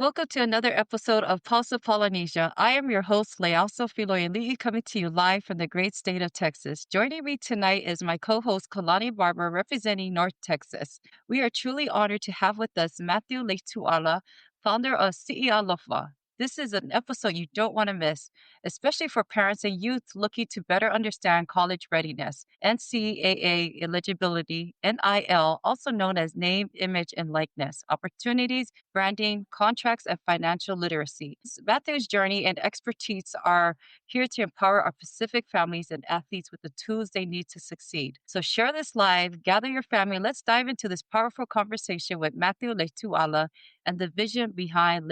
Welcome to another episode of Pulse of Polynesia. I am your host, Lealso Filoyali'i, coming to you live from the great state of Texas. Joining me tonight is my co-host, Kalani Barber, representing North Texas. We are truly honored to have with us Matthew Leituala, founder of ialofa. This is an episode you don't want to miss, especially for parents and youth looking to better understand college readiness, NCAA eligibility, NIL, also known as name, image, and likeness, opportunities, branding, contracts, and financial literacy. Matthew's journey and expertise are here to empower our Pacific families and athletes with the tools they need to succeed. So share this live, gather your family, and let's dive into this powerful conversation with Matthew Leituala and the vision behind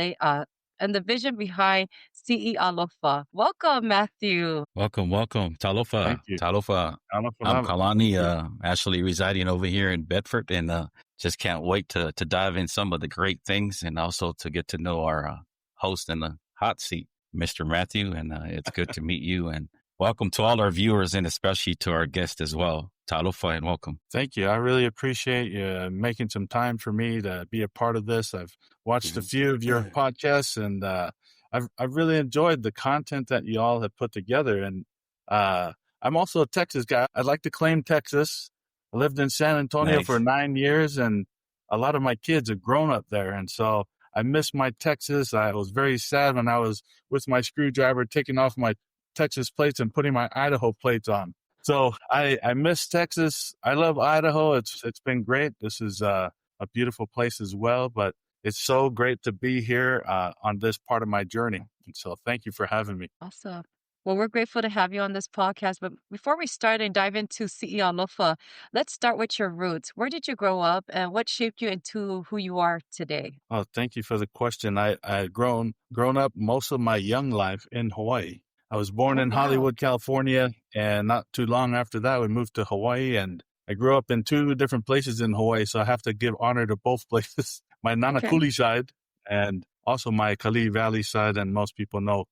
CE Alofa. Welcome, Matthew. Welcome. Talofa. Thank you. Talofa. I'm Kalani, actually residing over here in Bedford, and just can't wait to dive in some of the great things and also to get to know our host in the hot seat, Mr. Matthew. And it's good to meet you. And welcome to all our viewers and especially to our guest as well. Talofa, and welcome. Thank you. I really appreciate you making some time for me to be a part of this. I've watched a few of your podcasts, and I've really enjoyed the content that you all have put together. And I'm also a Texas guy. I'd like to claim Texas. I lived in San Antonio for 9 years, and a lot of my kids have grown up there. And so I miss my Texas. I was very sad when I was with my screwdriver taking off my Texas plates and putting my Idaho plates on. So I miss Texas. I love Idaho. It's been great. This is a beautiful place as well, but it's so great to be here on this part of my journey. And so thank you for having me. Awesome. Well, we're grateful to have you on this podcast. But before we start and dive into CE Alofa, let's start with your roots. Where did you grow up and what shaped you into who you are today? Oh, thank you for the question. I grown up most of my young life in Hawaii. I was born in Hollywood, California, and not too long after that, we moved to Hawaii, and I grew up in two different places in Hawaii, so I have to give honor to both places, my Nanakuli side and also my Kalihi Valley side. And most people know,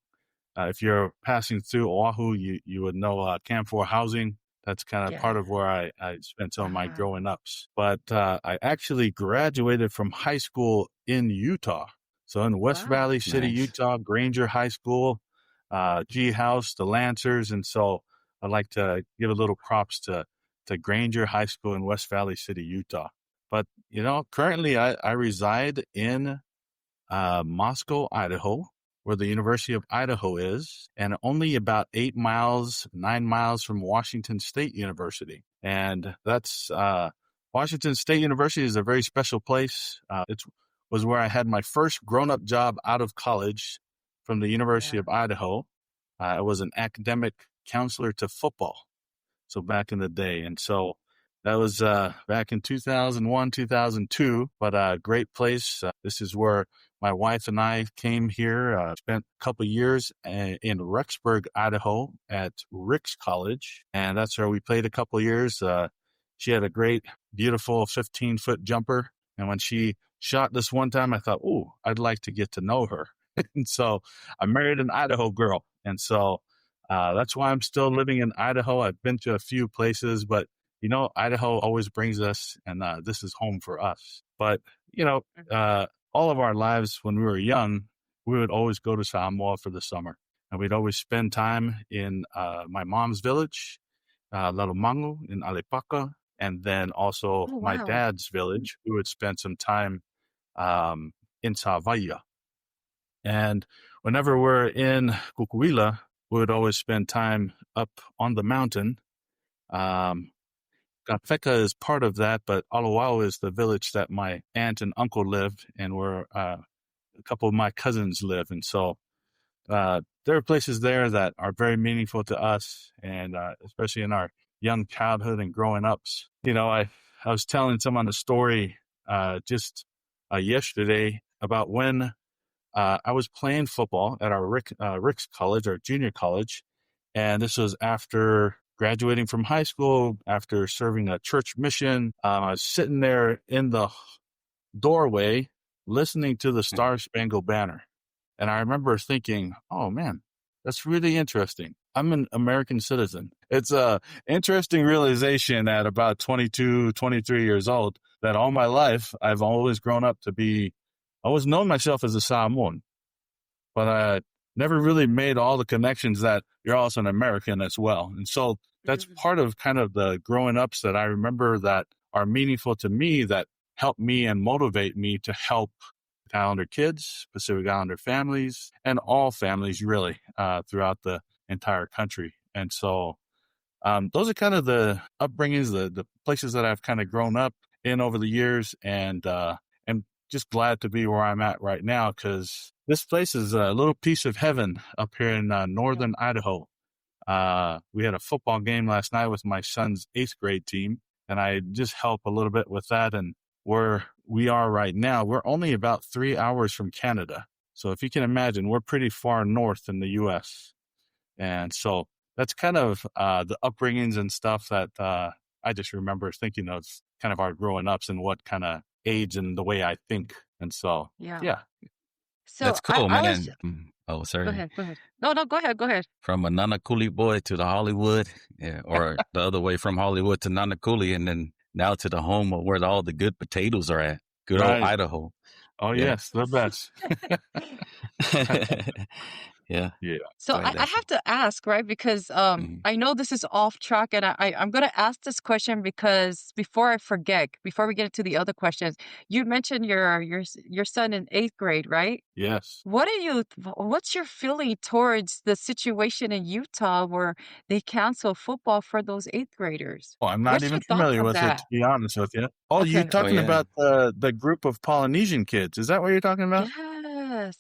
if you're passing through Oahu, you would know Camp 4 housing. That's kind of part of where I spent some of my growing ups. But I actually graduated from high school in Utah. So in West Valley City, Utah, Granger High School, G House, the Lancers. And so I'd like to give a little props to Granger High School in West Valley City, Utah. But, currently I reside in Moscow, Idaho, where the University of Idaho is, and only about 9 miles from Washington State University. And that's Washington State University is a very special place. It was where I had my first grown-up job out of college from the University of Idaho. I was an academic counselor to football. So back in the day. And so that was back in 2001, 2002, but a great place. This is where my wife and I came here, spent a couple of years in Rexburg, Idaho at Ricks College. And that's where we played a couple of years. She had a great, beautiful 15-foot jumper. And when she shot this one time, I thought, I'd like to get to know her. And so I married an Idaho girl. And so that's why I'm still living in Idaho. I've been to a few places, but, Idaho always brings us, and this is home for us. But, all of our lives when we were young, we would always go to Samoa for the summer. And we'd always spend time in my mom's village, Lalomangu in Alepaka, and then also my dad's village. We would spend some time in Savaia. And whenever we're in Kukuila, we would always spend time up on the mountain. Kapeka is part of that, but Alawau is the village that my aunt and uncle lived, and where a couple of my cousins live. And so there are places there that are very meaningful to us, and especially in our young childhood and growing ups. I was telling someone a story just yesterday about when I was playing football at our Ricks College, our junior college, and this was after graduating from high school, after serving a church mission. I was sitting there in the doorway listening to the Star Spangled Banner, and I remember thinking, oh man, that's really interesting. I'm an American citizen. It's a interesting realization at about 22, 23 years old that all my life I've always grown up to be always known myself as a Samoan, but I never really made all the connections that you're also an American as well. And so that's part of kind of the growing ups that I remember that are meaningful to me, that help me and motivate me to help Islander kids, Pacific Islander families, and all families really throughout the entire country. And so those are kind of the upbringings, the places that I've kind of grown up in over the years, and just glad to be where I'm at right now, because this place is a little piece of heaven up here in northern Idaho. We had a football game last night with my son's 8th grade team, and I just help a little bit with that. And where we are right now, we're only about 3 hours from Canada. So if you can imagine, we're pretty far north in the U.S. And so that's kind of the upbringings and stuff that I just remember thinking of kind of our growing ups and what kind of age and the way I think. And so, yeah. So that's cool, I man. was, Sorry. Go ahead. No, go ahead. From a Nanakuli boy to the Hollywood, or the other way from Hollywood to Nanakuli, and then now to the home of where all the good potatoes are at. Good old Idaho. Oh, yes, the best. Yeah. So I have to ask, right? Because I know this is off track, and I'm going to ask this question because before I forget, before we get into the other questions, you mentioned your son in 8th grade, right? Yes. What's your feeling towards the situation in Utah where they cancel football for those 8th graders? Oh, I'm not even familiar with it, to be honest with you. Oh, Okay. you're talking about the group of Polynesian kids. Is that what you're talking about?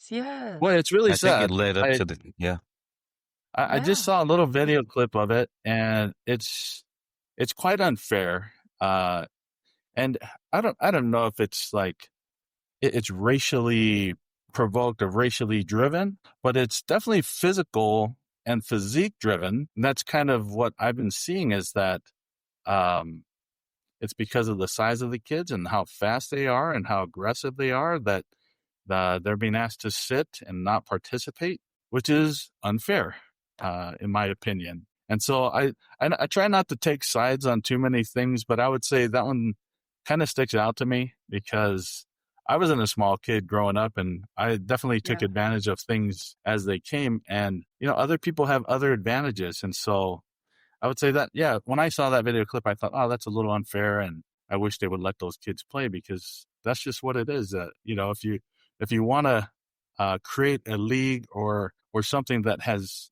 Yes. Well, it's really sad. I think it led up to the, I just saw a little video clip of it, and it's quite unfair. And I don't know if it's like it's racially provoked or racially driven, but it's definitely physical and physique driven. And that's kind of what I've been seeing, is that it's because of the size of the kids and how fast they are and how aggressive they are that they're being asked to sit and not participate, which is unfair, in my opinion. And so I try not to take sides on too many things, but I would say that one kind of sticks out to me because I wasn't a small kid growing up, and I definitely took advantage of things as they came. And, other people have other advantages. And so I would say that, when I saw that video clip, I thought, oh, that's a little unfair. And I wish they would let those kids play, because that's just what it is. If you want to create a league or something that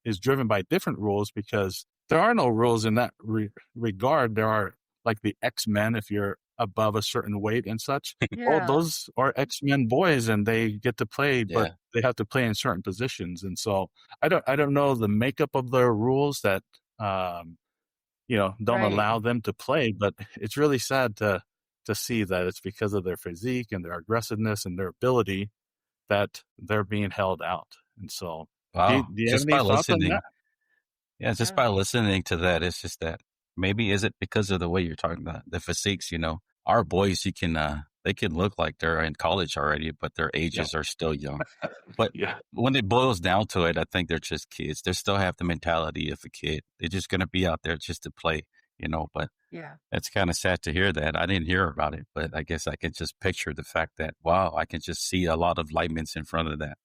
is driven by different rules, because there are no rules in that regard. There are like the X-Men, if you're above a certain weight and such. Oh, those are X-Men boys, and they get to play, but they have to play in certain positions. And so I don't know the makeup of the rules that don't allow them to play, but it's really sad to see that it's because of their physique and their aggressiveness and their ability that they're being held out. And so, wow, do you have any thoughts on that? Yeah, just by listening to that, it's just that maybe is it because of the way you're talking about the physiques, our boys, they can look like they're in college already, but their ages are still young. But when it boils down to it, I think they're just kids. They still have the mentality of a kid. They're just going to be out there just to play, but it's kind of sad to hear that. I didn't hear about it, but I guess I can just picture the fact that, wow, I can just see a lot of linemen in front of that.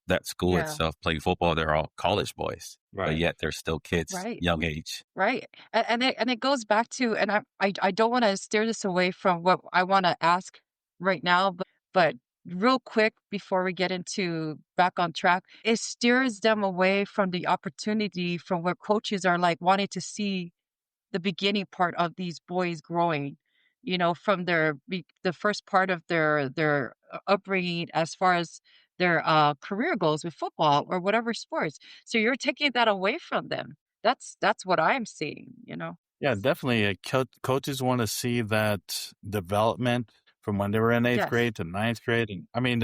That school itself playing football, they're all college boys, but yet they're still kids, young age. Right. And it goes back to, and I don't want to steer this away from what I want to ask right now, but real quick before we get into back on track, it steers them away from the opportunity from what coaches are like wanting to see the beginning part of these boys growing, from the first part of their upbringing as far as their career goes with football or whatever sports. So you're taking that away from them. That's what I'm seeing, Yeah, definitely. Coaches want to see that development from when they were in 8th grade to 9th grade. And I mean,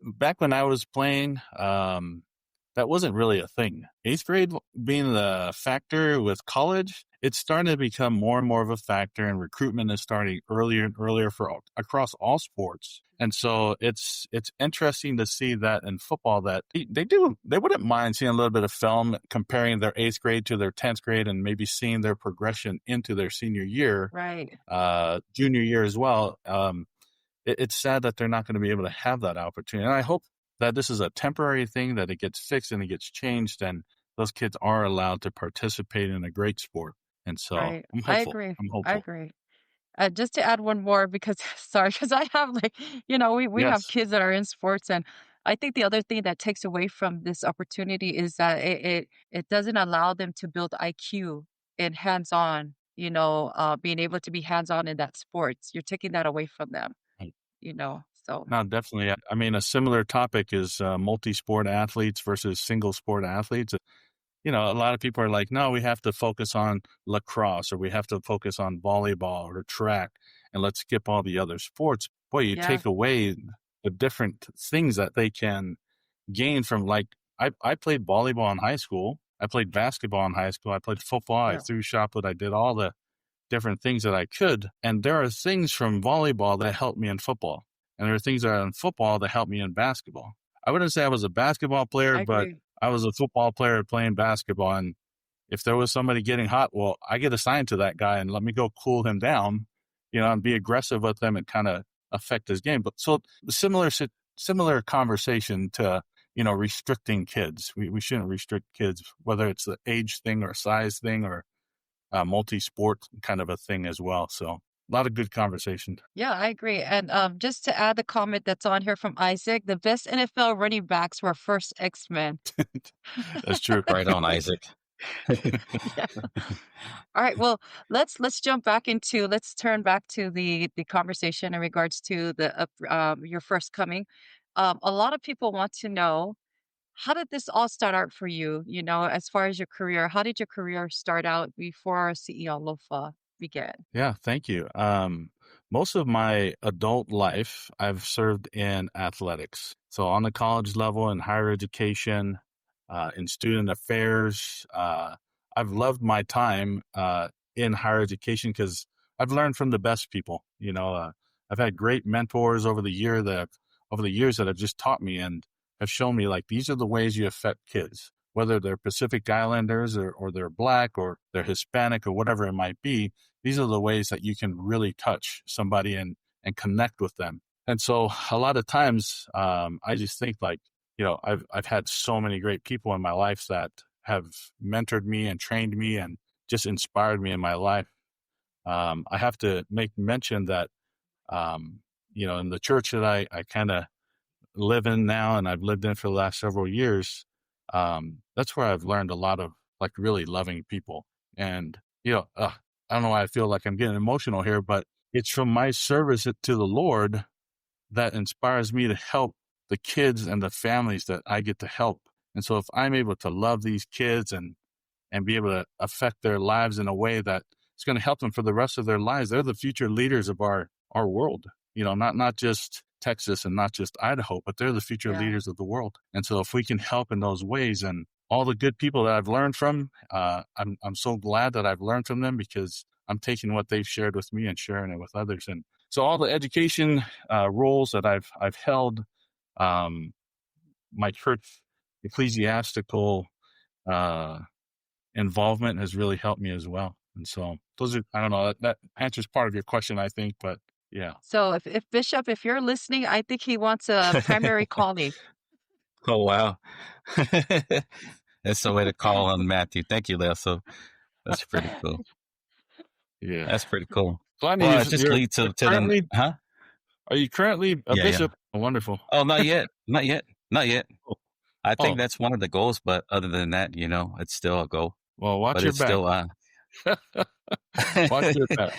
back when I was playing, that wasn't really a thing. 8th grade being the factor with college, it's starting to become more and more of a factor, and recruitment is starting earlier and earlier across all sports. And so it's interesting to see that in football that they wouldn't mind seeing a little bit of film comparing their 8th grade to their 10th grade and maybe seeing their progression into their senior year, junior year as well. it's sad that they're not going to be able to have that opportunity. And I hope that this is a temporary thing, that it gets fixed and it gets changed, and those kids are allowed to participate in a great sport. And so Right. I'm I hopeful. agree. I'm I hopeful. agree. Just to add one more because sorry, because I have like, we have Yes, kids that are in sports, and I think the other thing that takes away from this opportunity is that it doesn't allow them to build IQ and hands-on, being able to be hands-on in that sports. You're taking that away from them, so no, definitely. I mean, a similar topic is multi-sport athletes versus single sport athletes. A lot of people are like, no, we have to focus on lacrosse, or we have to focus on volleyball or track, and let's skip all the other sports. Boy, you yeah, take away the different things that they can gain from, like, I played volleyball in high school. I played basketball in high school. I played football. I yeah, threw shot put. I did all the different things that I could. And there are things from volleyball that helped me in football. And there are things that are in football that helped me in basketball. I wouldn't say I was a basketball player, I but agree. I was a football player playing basketball. And if there was somebody getting hot, well, I get assigned to that guy and let me go cool him down, and be aggressive with them and kind of affect his game. But so similar conversation to, restricting kids. We shouldn't restrict kids, whether it's the age thing or size thing or multi-sport kind of a thing as well. So a lot of good conversation. Yeah, I agree. And just to add the comment that's on here from Isaac, the best NFL running backs were first X-Men. That's true. Right on, Isaac. Yeah. All right. Well, let's jump back into let's turn back to the conversation in regards to your first coming. A lot of people want to know, how did this all start out for you? As far as your career, how did your career start out before CEO Lofa began? Yeah, thank you. Most of my adult life, I've served in athletics. So on the college level, in higher education, in student affairs, I've loved my time in higher education because I've learned from the best people. I've had great mentors over the years that have just taught me and have shown me, like, these are the ways you affect kids, whether they're Pacific Islanders or they're Black or they're Hispanic or whatever it might be. These are the ways that you can really touch somebody and connect with them. And so a lot of times, I just think, like, I've had so many great people in my life that have mentored me and trained me and just inspired me in my life. I have to make mention that, in the church that I kind of live in now and I've lived in for the last several years, that's where I've learned a lot of, like, really loving people. And, I don't know why I feel like I'm getting emotional here, but it's from my service to the Lord that inspires me to help the kids and the families that I get to help. And so if I'm able to love these kids and be able to affect their lives in a way that it's going to help them for the rest of their lives, they're the future leaders of our world. Not just Texas and not just Idaho, but they're the future Yeah. leaders of the world. And so if we can help in those ways, and all the good people that I've learned from, I'm so glad that I've learned from them, because I'm taking what they've shared with me and sharing it with others. And so all the education roles that I've held, my church ecclesiastical involvement has really helped me as well. And so those are, I don't know, that answers part of your question, I think, but yeah. So if Bishop, if you're listening, I think he wants a primary calling. Oh, wow. That's the way to call on Matthew. Thank you, Leo. So that's pretty cool. Yeah. That's pretty cool. So I mean, Well, it just leads to the, huh? Are you currently a bishop? Yeah. Oh, wonderful. Oh, not yet. Not yet. I think Oh. that's one of the goals, but other than that, it's still a goal. Well, watch but your it's back. Still, watch your back.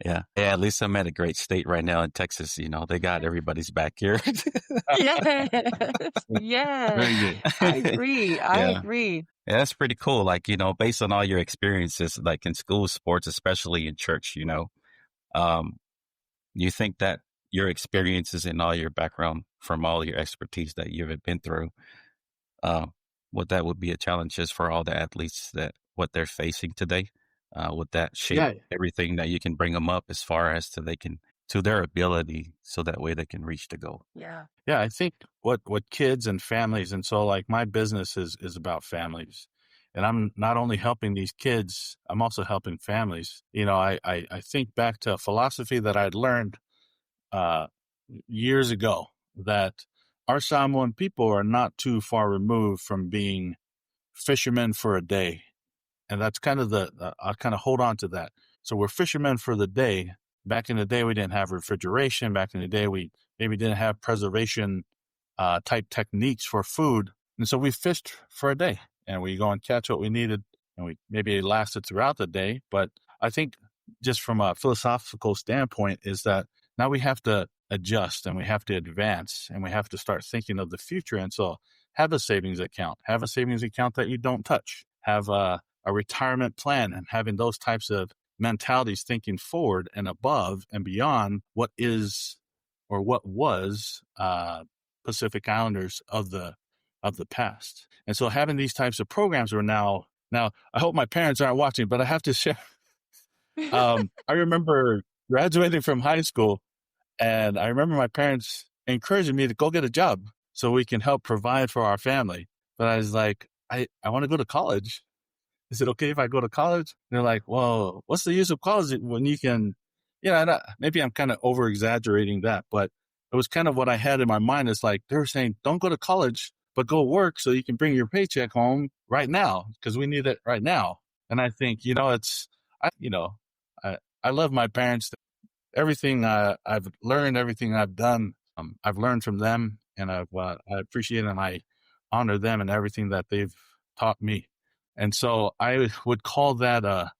Yeah. At least I'm at a great state right now in Texas. They got everybody's back here. Yes. Yes. Very good. I agree. I agree. Yeah, that's pretty cool. Like, based on all your experiences, like in school sports, especially in church, you think that your experiences and all your background from all your expertise that you've been through, what that would be a challenge is for all the athletes, that what they're facing today, would that shape everything that you can bring them up as far as to their ability, so that way they can reach the goal. Yeah. Yeah. I think what kids and families, and so, like, my business is about families, and I'm not only helping these kids, I'm also helping families. I think back to a philosophy that I'd learned, years ago that our Samoan people are not too far removed from being fishermen for a day. And that's kind of I kind of hold on to that. So we're fishermen for the day. Back in the day, we didn't have refrigeration. Back in the day, we maybe didn't have preservation type techniques for food. And so we fished for a day and we go and catch what we needed. And maybe it lasted throughout the day. But I think just from a philosophical standpoint is that now we have to adjust and we have to advance and we have to start thinking of the future. And so have a savings account that you don't touch, have a retirement plan, and having those types of mentalities, thinking forward and above and beyond what is or what was Pacific Islanders of the past. And so having these types of programs are now I hope my parents aren't watching, but I have to share. I remember graduating from high school, and I remember my parents encouraging me to go get a job so we can help provide for our family. But I was like, I want to go to college. Is it okay if I go to college? And they're like, well, what's the use of college when you can, maybe I'm kind of over exaggerating that, but it was kind of what I had in my mind. It's like, they were saying, don't go to college, but go work so you can bring your paycheck home right now because we need it right now. And I think, I love my parents. Everything I've learned, everything I've done, I've learned from them, and I appreciate and I honor them and everything that they've taught me. And so I would call that a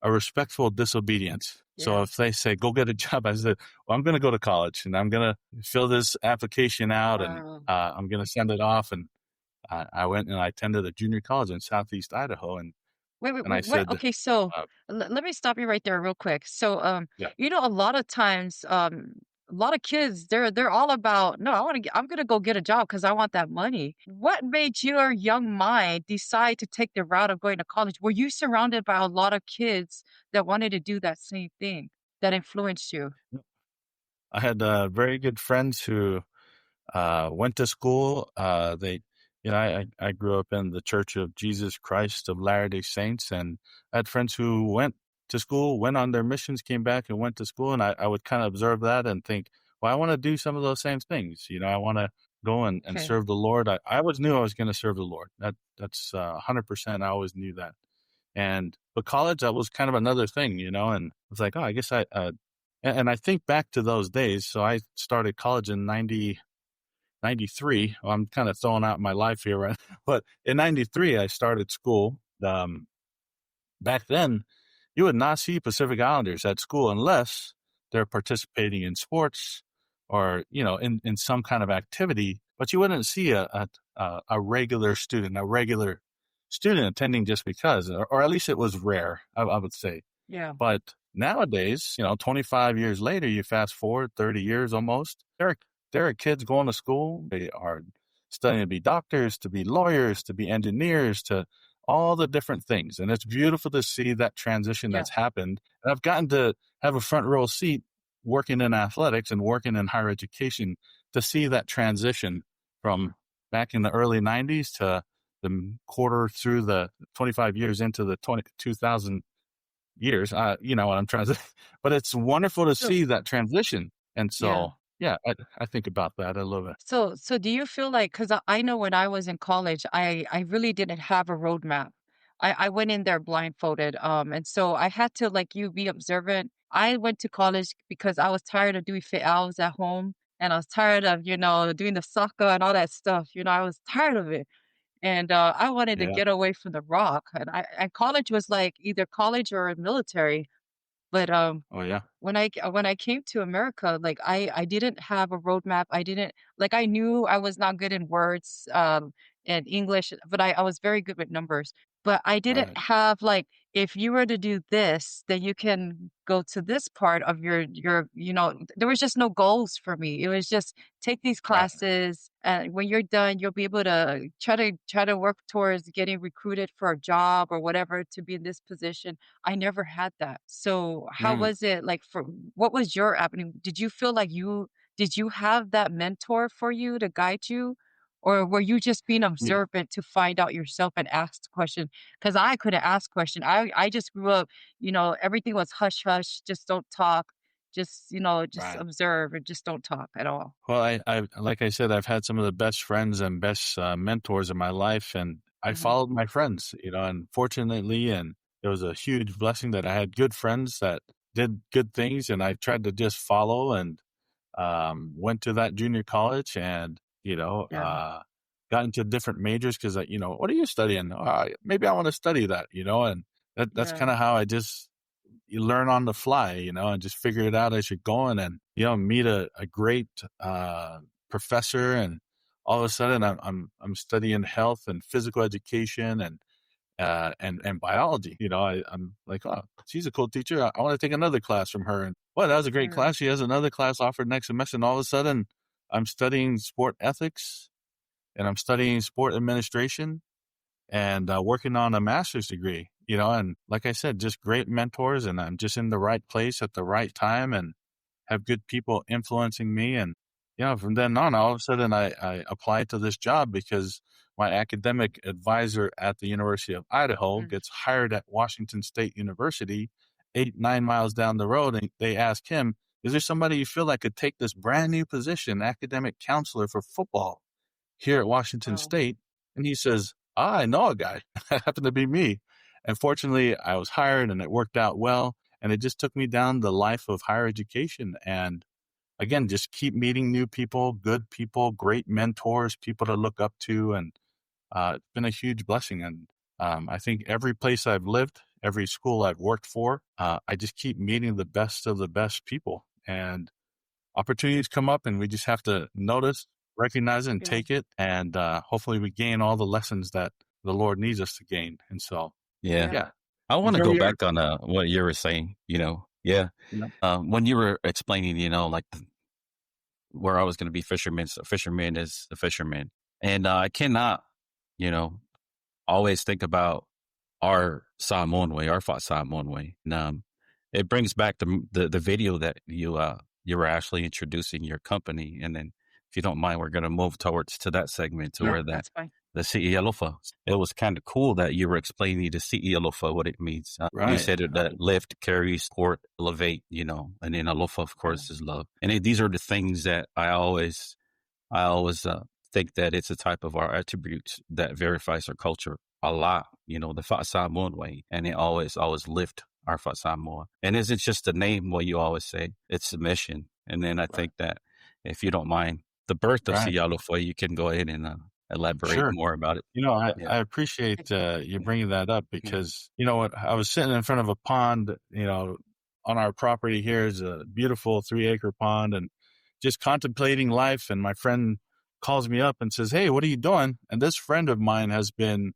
respectful disobedience. Yeah. So if they say, go get a job, I said, well, I'm going to go to college and I'm going to fill this application out. Wow. And I'm going to send it off. And I went and I attended a junior college in Southeast Idaho. And Wait, and I said, okay, so let me stop you right there real quick. So, yeah. A lot of times, a lot of kids, they're all about, no, I'm gonna go get a job because I want that money. What made your young mind decide to take the route of going to college? Were you surrounded by a lot of kids that wanted to do that same thing that influenced you? I had very good friends who went to school. I grew up in the Church of Jesus Christ of Latter-day Saints, and I had friends who went to school, went on their missions, came back and went to school. And I would kind of observe that and think, well, I want to do some of those same things. I want to go and serve the Lord. I always knew I was going to serve the Lord. That's 100%. I always knew that. But college, that was kind of another thing, and I was like, oh, I guess and I think back to those days. So I started college in 93. Well, I'm kind of throwing out my life here, right? But in 93, I started school. Back then, you would not see Pacific Islanders at school unless they're participating in sports or, in some kind of activity. But you wouldn't see a regular student attending just because, or at least it was rare, I would say. Yeah. But nowadays, 25 years later, you fast forward 30 years almost, there are kids going to school. They are studying to be doctors, to be lawyers, to be engineers, to all the different things. And it's beautiful to see that transition that's happened. And I've gotten to have a front row seat working in athletics and working in higher education to see that transition from back in the early 90s to the quarter through the 25 years into the 2000 years. You know what I'm trying to say. But it's wonderful to see that transition. And so, yeah, I think about that a little bit. So do you feel like, because I know when I was in college, I really didn't have a roadmap. I went in there blindfolded. And so I had to, like you, be observant. I went to college because I was tired of doing fit hours at home. And I was tired of, doing the soccer and all that stuff. I was tired of it. And I wanted to Yeah. get away from the rock. And college was like either college or military. But Oh, yeah. when I came to America, like I didn't have a roadmap. I didn't like I knew I was not good in words and English, but I was very good with numbers. But I didn't Right. have like if you were to do this, then you can go to this part of your there was just no goals for me. It was just take these Right. classes and when you're done, you'll be able to try to work towards getting recruited for a job or whatever to be in this position. I never had that. So how was it like what was your avenue? Did you feel like did you have that mentor for you to guide you? Or were you just being Yeah. observant to find out yourself and ask the question? Because I couldn't ask question. I just grew up, everything was hush hush, just don't talk. just just Right. observe and just don't talk at all. Well, I like I said, I've had some of the best friends and best mentors in my life, and I Hmm. followed my friends, and fortunately, and it was a huge blessing that I had good friends that did good things, and I tried to just follow and went to that junior college and, Yeah. got into different majors because, what are you studying? Maybe I want to study that, and that's Yeah. kind of how you learn on the fly, and just figure it out as you're going and, meet a great, professor. And all of a sudden I'm studying health and physical education and biology. I'm like, oh, she's a cool teacher. I want to take another class from her. And well, that was a great Yeah. class. She has another class offered next semester. And all of a sudden I'm studying sport ethics and I'm studying sport administration and working on a master's degree, and like I said, just great mentors, and I'm just in the right place at the right time and have good people influencing me. And, from then on, all of a sudden I applied to this job because my academic advisor at the University of Idaho Mm. gets hired at Washington State University, 8-9 miles down the road. And they ask him, is there somebody you feel like could take this brand new position, academic counselor for football here at Washington Oh. State? And he says, I know a guy. That happened to be me. And fortunately, I was hired and it worked out well. And it just took me down the life of higher education. And again, just keep meeting new people, good people, great mentors, people to look up to. And it's been a huge blessing. And I think every place I've lived, every school I've worked for, I just keep meeting the best of the best people. And opportunities come up and we just have to notice, recognize it, and Yeah. take it. And hopefully we gain all the lessons that the Lord needs us to gain. And so, Yeah. yeah. I want to Enjoy go your, back on what you were saying, Yeah. When you were explaining, like where I was going to be fisherman, so fisherman is a fisherman. And I cannot, you know, always think about our Samoan way, our Fat Samoan way. And it brings back the video that you were actually introducing your company. And then if you don't mind, we're going to move towards to that segment to Sure. where That's fine. the ialofa. It was kind of cool that you were explaining the ialofa, what it means. You Right. said it, that lift, carry, support, elevate, and then alofa, of course, is love. And these are the things that I always think that it's a type of our attributes that verifies our culture a lot, the Fat Samoan way. And it always lift our Fat Samoa. And isn't just the name, what you always say, it's the mission. And then I think that if you don't mind, the birth of Right. Ialofa, you can go ahead and elaborate Sure. more about it. I appreciate you bringing that up because, you know what, I was sitting in front of a pond, on our property here is a beautiful 3-acre pond and just contemplating life. And my friend calls me up and says, hey, what are you doing? And this friend of mine has been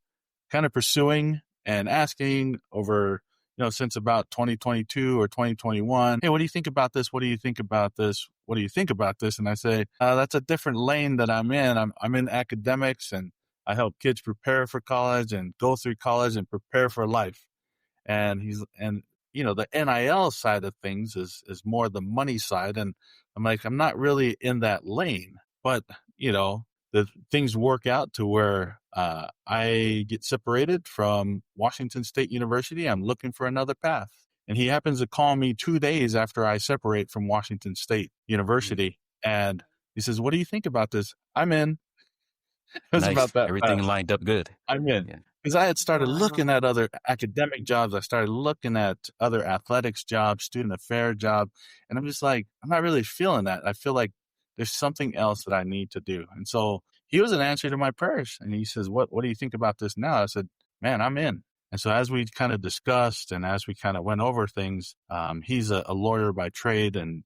kind of pursuing and asking over, since about 2022 or 2021, hey, what do you think about this? What do you think about this? What do you think about this? And I say, that's a different lane that I'm in. I'm in academics and I help kids prepare for college and go through college and prepare for life. And the NIL side of things is more the money side. And I'm like, I'm not really in that lane, but the things work out to where I get separated from Washington State University. I'm looking for another path. And he happens to call me 2 days after I separate from Washington State University. And he says, what do you think about this? I'm in. It was Nice. about that Everything fast. lined up good. I'm in. Yeah. Because I had started Wow. looking at other academic jobs. I started looking at other athletics jobs, student affair job. And I'm just like, I'm not really feeling that. I feel like there's something else that I need to do. And so he was an answer to my prayers. And he says, what do you think about this now? I said, man, I'm in. And so as we kind of discussed and as we kind of went over things, he's a lawyer by trade. And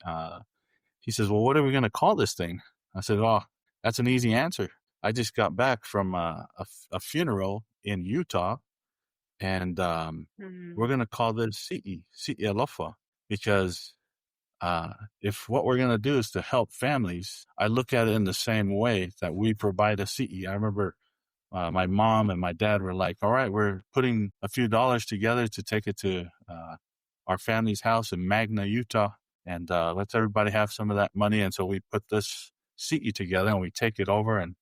he says, well, what are we going to call this thing? I said, oh, that's an easy answer. I just got back from a funeral in Utah, and we're going to call this Si'i Alofa, because if what we're going to do is to help families, I look at it in the same way that we provide a Si'i. I remember my mom and my dad were like, all right, we're putting a few dollars together to take it to our family's house in Magna, Utah, and let's everybody have some of that money. And so we put this Si'i together and we take it over, and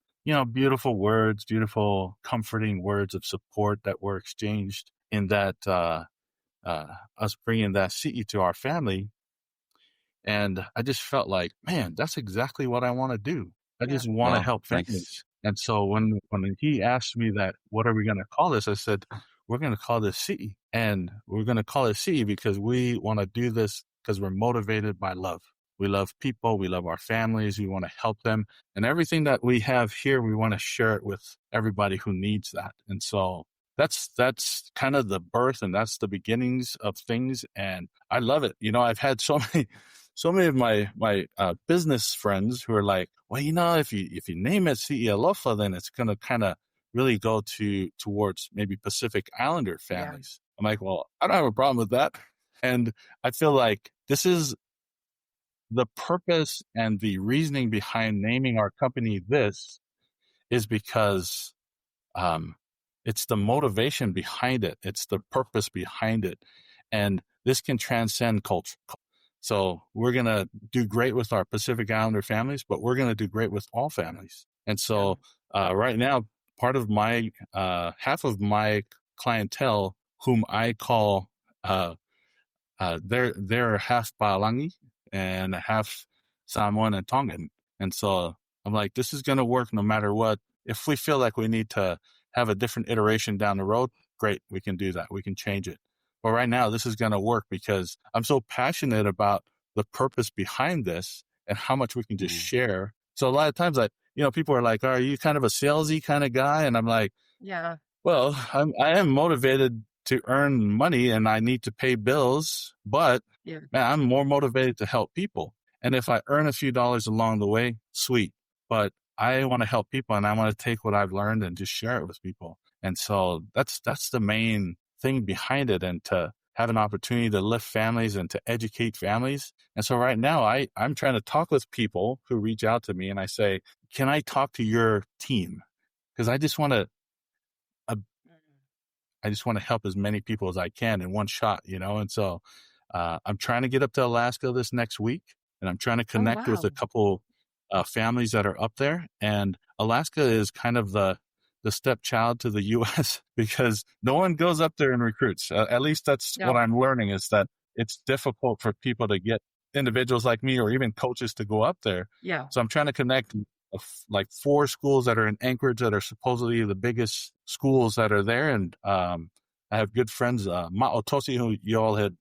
beautiful words, beautiful, comforting words of support that were exchanged in that us bringing that Si'i to our family. And I just felt like, man, that's exactly what I want to do. I Yeah. just want to Wow. help Nice. families. And so when he asked me that, what are we going to call this? I said, we're going to call this CE. And we're going to call it CE because we want to do this because we're motivated by love. We love people. We love our families. We want to help them. And everything that we have here, we want to share it with everybody who needs that. And so that's kind of the birth, and that's the beginnings of things. And I love it. You know, I've had so many of my business friends who are like, well, you know, if you name it CE Alofa, then it's going to kind of really go towards maybe Pacific Islander families. Yeah. I'm like, well, I don't have a problem with that. And I feel like this is the purpose and the reasoning behind naming our company this is because it's the motivation behind it. It's the purpose behind it. And this can transcend culture. So we're going to do great with our Pacific Islander families, but we're going to do great with all families. And so right now, part of my, half of my clientele, whom I call, they're half Palangi and half Samoan and Tongan. And so I'm like, this is going to work no matter what. If we feel like we need to have a different iteration down the road, great, we can do that. We can change it. But right now, this is going to work because I'm so passionate about the purpose behind this and how much we can just share. So a lot of times, people are like, are you kind of a salesy kind of guy? And I'm like, Yeah. Well, I am motivated to earn money and I need to pay bills, but man, I'm more motivated to help people. And if I earn a few dollars along the way, sweet. But I want to help people and I want to take what I've learned and just share it with people. And so that's the main thing behind it, and to have an opportunity to lift families and to educate families. And so right now I'm trying to talk with people who reach out to me and I say, can I talk to your team? Because I just want to help as many people as I can in one shot, And so I'm trying to get up to Alaska this next week, and I'm trying to connect with a couple families that are up there. And Alaska is kind of the stepchild to the U.S. because no one goes up there and recruits. At least that's what I'm learning, is that it's difficult for people to get individuals like me or even coaches to go up there. Yeah. So I'm trying to connect like 4 schools that are in Anchorage that are supposedly the biggest schools that are there. And I have good friends, Ma'otosi, who you all had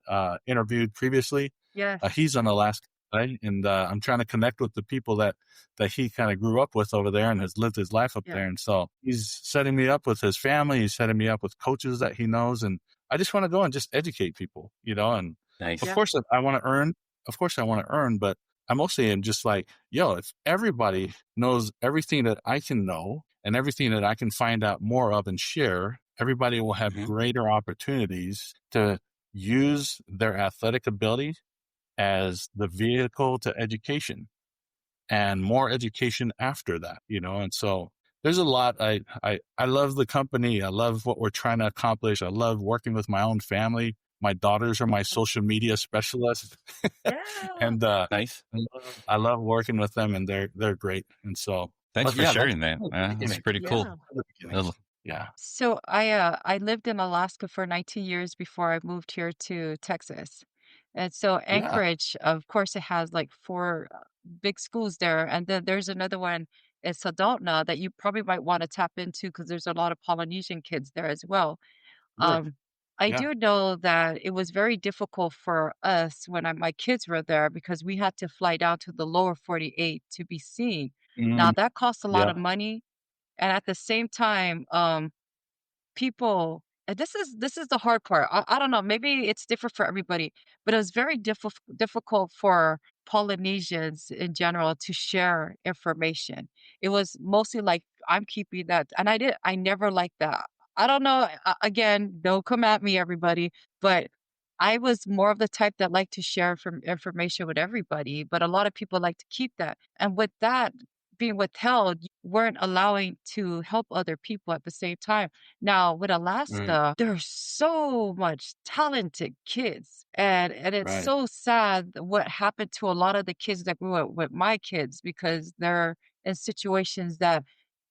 interviewed previously. Yeah. He's in Alaska, right? And I'm trying to connect with the people that he kind of grew up with over there and has lived his life up there. And so he's setting me up with his family. He's setting me up with coaches that he knows. And I just want to go and just educate people, and nice. Of course I want to earn. Of course I want to earn, but I mostly am just like, if everybody knows everything that I can know and everything that I can find out more of and share, everybody will have greater opportunities to use their athletic ability as the vehicle to education and more education after that, And so there's a lot. I love the company. I love what we're trying to accomplish. I love working with my own family. My daughters are my social media specialists. And nice. I love working with them, and they're great. And so thanks for sharing, man. That's pretty cool. Yeah. So I lived in Alaska for 19 years before I moved here to Texas. And so Anchorage, of course, it has like 4 big schools there. And then there's another one in Sedona that you probably might want to tap into because there's a lot of Polynesian kids there as well. I do know that it was very difficult for us when my kids were there because we had to fly down to the lower 48 to be seen. Now that costs a lot of money. And at the same time, people, and this is the hard part. I don't know, maybe it's different for everybody, but it was very difficult for Polynesians in general to share information. It was mostly like, I'm keeping that, and I never liked that. I don't know. Again, don't come at me, everybody, but I was more of the type that liked to share information with everybody, but a lot of people like to keep that. And with that being withheld, you weren't allowing to help other people at the same time. Now, with Alaska, there's so much talented kids. And it's so sad what happened to a lot of the kids that grew up with my kids because they're in situations that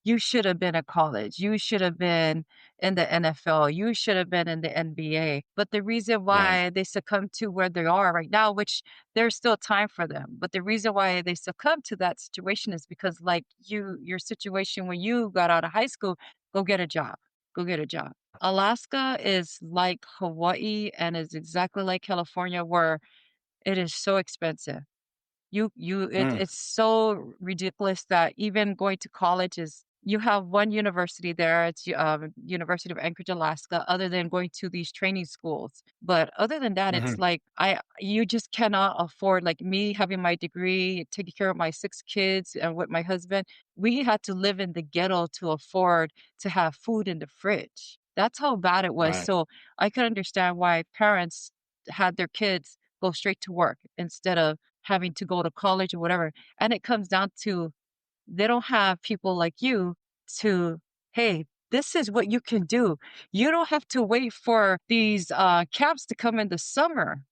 you should have been at college. You should have been in the NFL. You should have been in the NBA. But the reason Right. why they succumb to where they are right now, which there's still time for them, but the reason why they succumb to that situation is because, like your situation when you got out of high school, go get a job. Go get a job. Alaska is like Hawaii and is exactly like California, where it is so expensive. Mm. It's so ridiculous that even going to college is you have one university there, it's University of Anchorage, Alaska, other than going to these training schools. But other than that, Hmm. it's like you just cannot afford, like me having my degree, taking care of my 6 kids and with my husband, we had to live in the ghetto to afford to have food in the fridge. That's how bad it was. Right. So I could understand why parents had their kids go straight to work instead of having to go to college or whatever. And it comes down to they don't have people like you to, hey, this is what you can do. You don't have to wait for these camps to come in the summer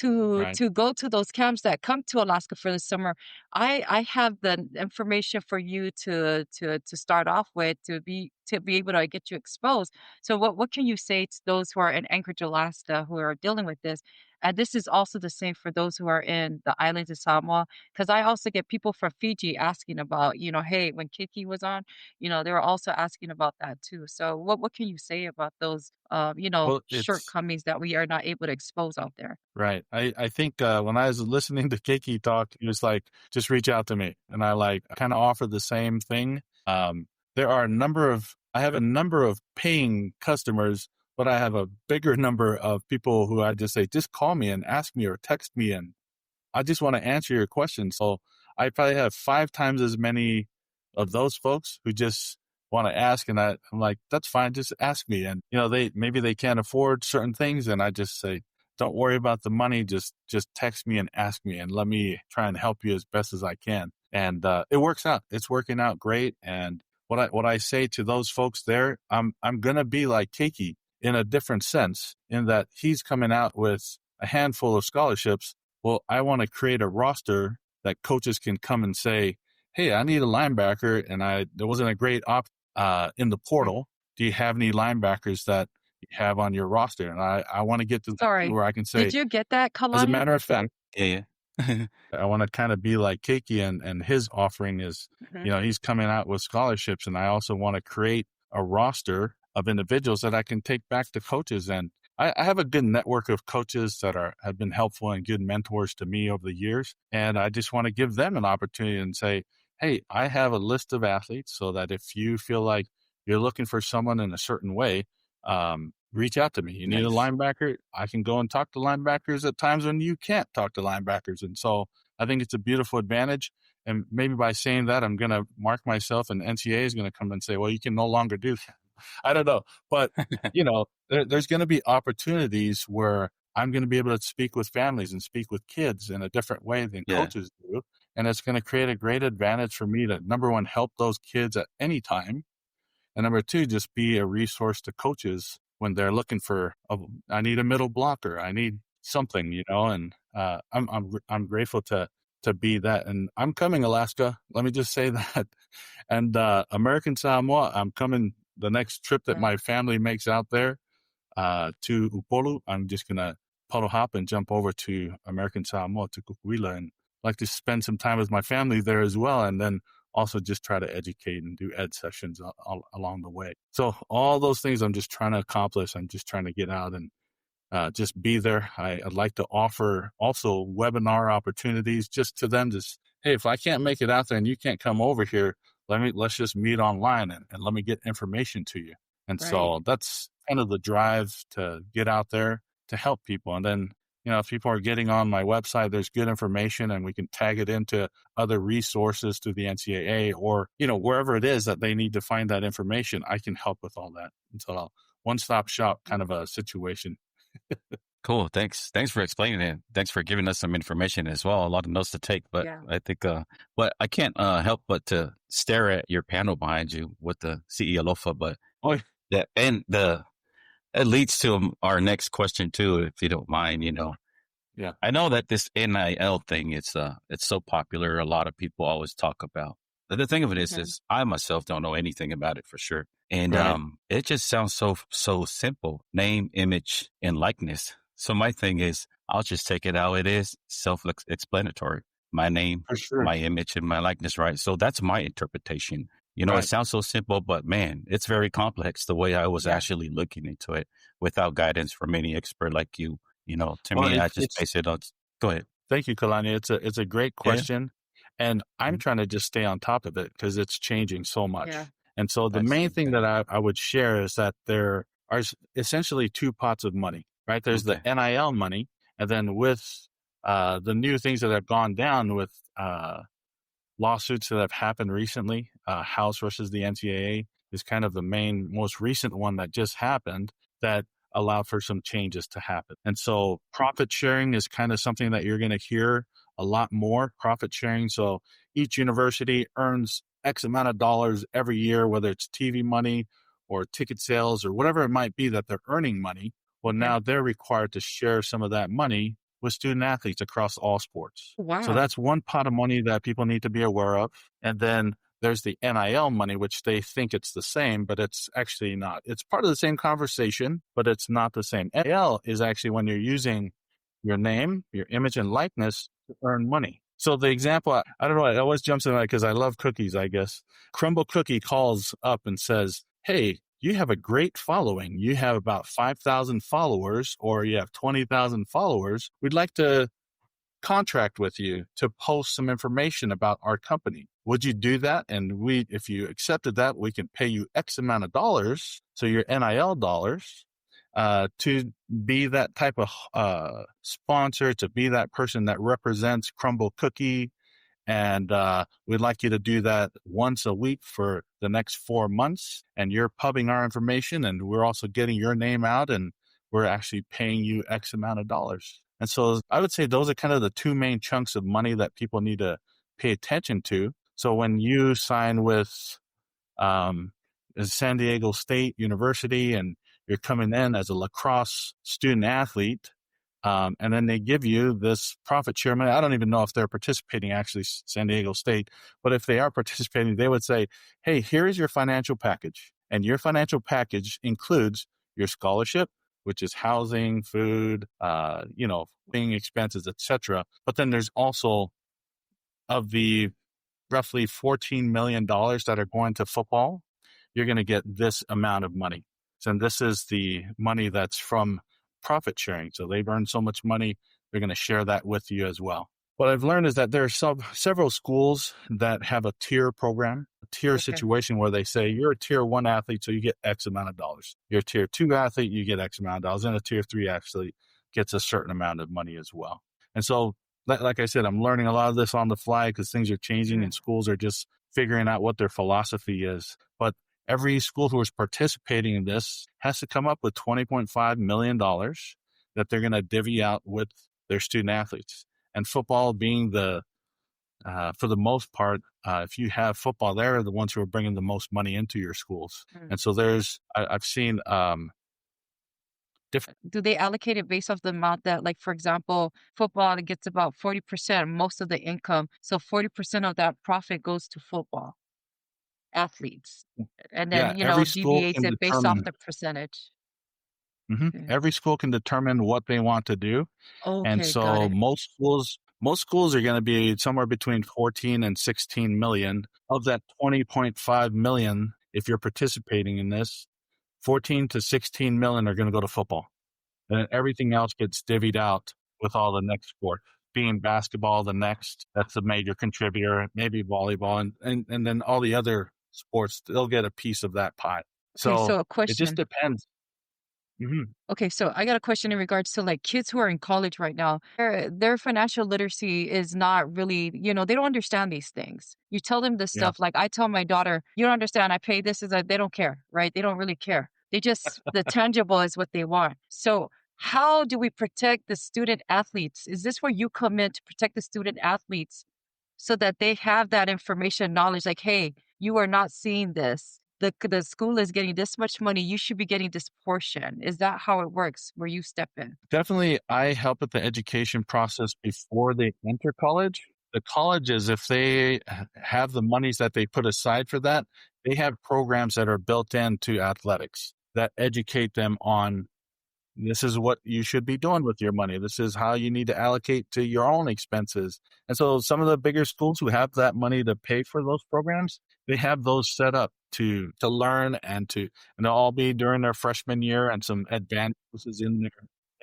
Right. to go to those camps that come to Alaska for the summer. I have the information for you to start off with to be able to get you exposed. So what can you say to those who are in Anchorage, Alaska, who are dealing with this? And this is also the same for those who are in the islands of Samoa, because I also get people from Fiji asking about, hey, when Kiki was on, they were also asking about that too. So what can you say about those, Well, it's shortcomings that we are not able to expose out there? right. I think when I was listening to Keiki talk, he was like, just reach out to me. And I kind of offer the same thing. There are I have a number of paying customers, but I have a bigger number of people who I just say, just call me and ask me or text me. And I just want to answer your question. So I probably have 5 times as many of those folks who just want to ask. And I'm like, that's fine. Just ask me. And, maybe they can't afford certain things. And I just say, don't worry about the money. Just text me and ask me and let me try and help you as best as I can. And, it works out. It's working out great. And what I say to those folks there, I'm going to be like Keiki in a different sense in that he's coming out with a handful of scholarships. Well, I want to create a roster that coaches can come and say, hey, I need a linebacker, and there wasn't a great in the portal. Do you have any linebackers that you have on your roster? And I want to get to the point Sorry, where I can did say, you get that, as a Kalani? matter of fact, Yeah, yeah. I want to kind of be like Keiki, and his offering is, Mhm. he's coming out with scholarships, and I also want to create a roster of individuals that I can take back to coaches. And I have a good network of coaches that have been helpful and good mentors to me over the years. And I just want to give them an opportunity and say, hey, I have a list of athletes so that if you feel like you're looking for someone in a certain way, reach out to me. You need a Nice. linebacker. I can go and talk to linebackers at times when you can't talk to linebackers. And so I think it's a beautiful advantage. And maybe by saying that, I'm going to mark myself, and NCAA is going to come and say, well, you can no longer do that. I don't know. But, there's going to be opportunities where I'm going to be able to speak with families and speak with kids in a different way than Yeah. coaches do. And it's going to create a great advantage for me to, number one, help those kids at any time. And number two, just be a resource to coaches when they're looking for, I need a middle blocker. I need something, and I'm grateful to be that. And I'm coming, Alaska. Let me just say that. And American Samoa, I'm coming the next trip that my family makes out there to Upolu. I'm just going to puddle hop and jump over to American Samoa, to Kukuila, and like to spend some time with my family there as well. And then also just try to educate and do ed sessions along the way. So all those things I'm just trying to accomplish. I'm just trying to get out and just be there. I'd like to offer also webinar opportunities just to them. Just, hey, if I can't make it out there and you can't come over here, let's just meet online and let me get information to you. And Right. so that's kind of the drive to get out there to help people. And then, if people are getting on my website, there's good information and we can tag it into other resources through the NCAA or, wherever it is that they need to find that information, I can help with all that. And so one-stop shop kind of a situation. Cool. Thanks for explaining it. Thanks for giving us some information as well. A lot of notes to take, but Yeah. I think, but I can't help but to stare at your panel behind you with the ialofa. But it leads to our next question too, if you don't mind. Yeah. I know that this NIL thing, it's so popular. A lot of people always talk about. The thing of it Okay. is I myself don't know anything about it for sure. And Right. it just sounds so simple. Name, image, and likeness. So my thing is, I'll just take it how it is, self-explanatory. My name, For sure. my image, and my likeness, right? So that's my interpretation. You know, Right. it sounds so simple, but man, it's very complex the way I was Yeah. actually looking into it without guidance from any expert like you. You know, to Well, me, I it's just base it on. Go ahead. thank you, Kalani. It's a great Yeah. question, and I'm Mhm. trying to just stay on top of it because it's changing so much. Yeah. And so the I main see. thing Okay. that I would share is that there are essentially two pots of money, right? There's the Okay. NIL money, and then with the new things that have gone down with lawsuits that have happened recently, House versus the NCAA is kind of the most recent one that just happened that allowed for some changes to happen. And so profit sharing is kind of something that you're going to hear a lot more, profit sharing. So each university earns X amount of dollars every year, whether it's TV money or ticket sales or whatever it might be that they're earning money. Well, Okay. now they're required to share some of that money with student athletes across all sports. So Wow. that's one pot of money that people need to be aware of. And then there's the NIL money, which they think it's the same, but it's actually not. It's part of the same conversation, but it's not the same. NIL is actually when you're using your name, your image, and likeness to earn money. So the example, I don't know, it always jumps in like because I love cookies, I guess. Crumble Cookie calls up and says, hey, you have a great following. You have about 5,000 followers, or you have 20,000 followers. We'd like to contract with you to post some information about our company. Would you do that? And if you accepted that, we can pay you X amount of dollars. So your NIL dollars, to be that type of sponsor, to be that person that represents Crumble Cookie. And we'd like you to do that once a week for the next 4 months. And you're pubbing our information, and we're also getting your name out, and we're actually paying you X amount of dollars. And so I would say those are kind of the two main chunks of money that people need to pay attention to. So when you sign with San Diego State University and you're coming in as a lacrosse student athlete, and then they give you this profit share money. I don't even know if they're participating, actually, San Diego State, but if they are participating, they would say, hey, here is your financial package. And your financial package includes your scholarship, which is housing, food, living expenses, etc. But then there's also, of the roughly $14 million that are going to football, you're going to get this amount of money. So this is the money that's from profit sharing. So they've earned so much money, they're going to share that with you as well. What I've learned is that there are several schools that have a tier program, a tier situation where they say you're a tier 1 athlete, so you get X amount of dollars. You're a tier 2 athlete, you get X amount of dollars. And a tier 3 athlete gets a certain amount of money as well. And so, like I said, I'm learning a lot of this on the fly because things are changing and schools are just figuring out what their philosophy is. But every school who is participating in this has to come up with $20.5 million that they're going to divvy out with their student athletes. And football being for the most part, if you have football, they're the ones who are bringing the most money into your schools. And so I've seen different. Do they allocate it based off the amount that, like, for example, football gets about 40%, most of the income. So 40% of that profit goes to football athletes. And Yeah, then, every school deviates can it based off determine. the percentage. Every school can determine what they want to do. And Okay, got so it. most schools are going to be somewhere between 14 and 16 million. Of that 20.5 million, if you're participating in this, 14 to 16 million are going to go to football. And then everything else gets divvied out with all the next sport. Being basketball, the next, that's a major contributor, maybe volleyball, and then all the other sports, they'll get a piece of that pie. Okay, so So a it just question. depends. Okay, so I got a question in regards to like kids who are in college right now. Their financial literacy is not really, they don't understand these things. You tell them this Yeah. stuff, like I tell my daughter, you don't understand, I pay this, is that they don't care, right? They don't really care. They just, the tangible is what they want. So how do we protect the student athletes? Is this where you come in to protect the student athletes so that they have that information knowledge, like, hey, you are not seeing this. The school is getting this much money. You should be getting this portion. Is that how it works where you step in? Definitely, I help with the education process before they enter college. the colleges, if they have the monies that they put aside for that, they have programs that are built into athletics that educate them on this is what you should be doing with your money. This is how you need to allocate to your own expenses. And so some of the bigger schools who have that money to pay for those programs, they have those set up to learn and they'll all be during their freshman year and some advances in their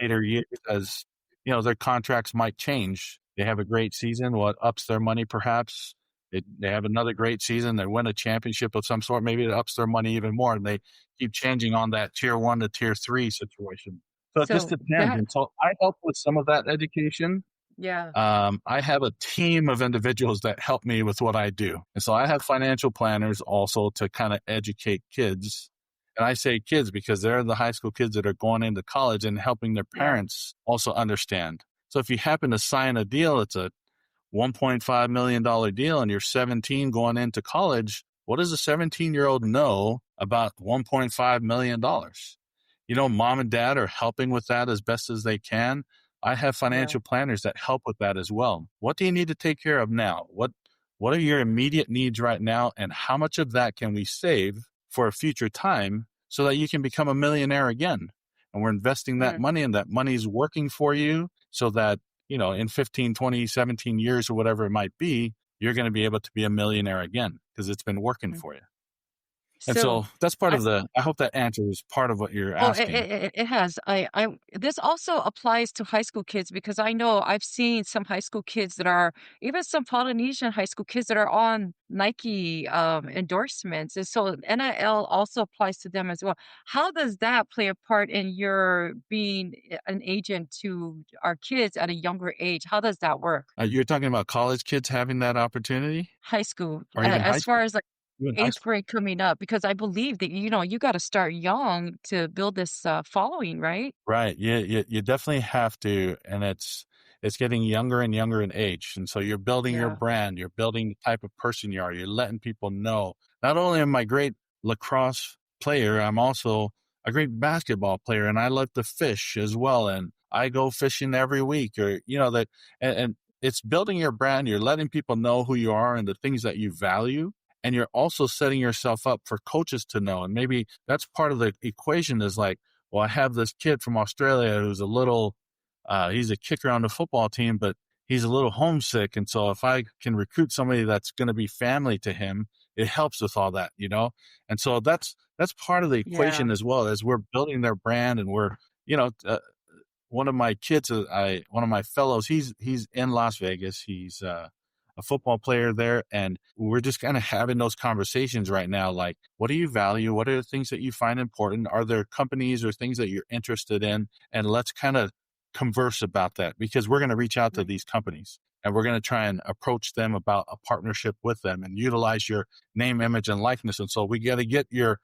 later years as, their contracts might change. They have a great season, what ups their money perhaps. They have another great season. They win a championship of some sort. Maybe it ups their money even more. And they keep changing on that tier 1 to tier 3 situation. So it just depends. And so I help with some of that education. Yeah. I have a team of individuals that help me with what I do. And so I have financial planners also to kind of educate kids. And I say kids because they're the high school kids that are going into college and helping their parents also understand. So if you happen to sign a deal, it's a $1.5 million deal and you're 17 going into college, what does a 17-year-old know about $1.5 million? Mom and dad are helping with that as best as they can. I have financial planners that help with that as well. What do you need to take care of now? What are your immediate needs right now? And how much of that can we save for a future time so that you can become a millionaire again? And we're investing that money, and that money is working for you so that, in 15, 20, 17 years or whatever it might be, you're going to be able to be a millionaire again because it's been working for you. And so that's part of I hope that answers part of what you're asking. It has. This also applies to high school kids because I know I've seen some high school kids that are, even some Polynesian high school kids that are on Nike endorsements. And so NIL also applies to them as well. How does that play a part in your being an agent to our kids at a younger age? How does that work? You're talking about college kids having that opportunity? High school. Or even high as school? far as like 8th grade coming up, because I believe that, you got to start young to build this following, right? Right. You definitely have to. And it's getting younger and younger in age. And so you're building your brand. You're building the type of person you are. You're letting people know, not only am I a great lacrosse player, I'm also a great basketball player, and I love to fish as well. And I go fishing every week, or, and it's building your brand. You're letting people know who you are and the things that you value. And you're also setting yourself up for coaches to know. And maybe that's part of the equation is like, well, I have this kid from Australia who's a little, he's a kicker on the football team, but he's a little homesick. And so if I can recruit somebody that's going to be family to him, it helps with all that, And so that's part of the equation as well, as we're building their brand. And we're, one of my kids, one of my fellows, he's in Las Vegas. He's, a football player there. And we're just kind of having those conversations right now. Like, what do you value? What are the things that you find important? Are there companies or things that you're interested in? And let's kind of converse about that, because we're going to reach out to these companies and we're going to try and approach them about a partnership with them and utilize your name, image, and likeness. And so we got to get your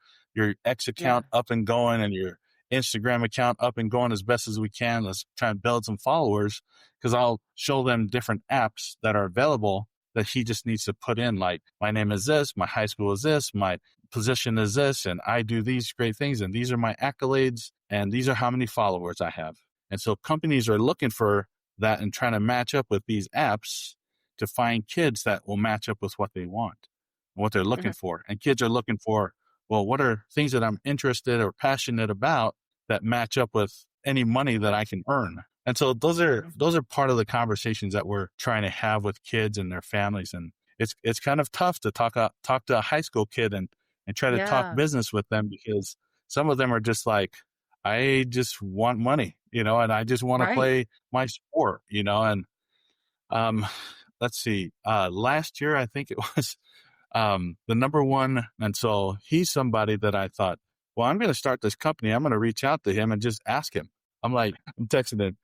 X account up and going and your Instagram account up and going as best as we can. Let's try and build some followers, because I'll show them different apps that are available that he just needs to put in, like, my name is this, my high school is this, my position is this, and I do these great things, and these are my accolades, and these are how many followers I have. And so companies are looking for that and trying to match up with these apps to find kids that will match up with what they want and what they're looking for. And kids are looking for, well, what are things that I'm interested or passionate about that match up with any money that I can earn? And so those are part of the conversations that we're trying to have with kids and their families. And it's kind of tough to talk to a high school kid and try to talk business with them, because some of them are just like, I just want money, and I just want to play my sport, and let's see, last year, I think it was the number one. And so he's somebody that I thought, well, I'm going to start this company. I'm going to reach out to him and just ask him. I'm texting him,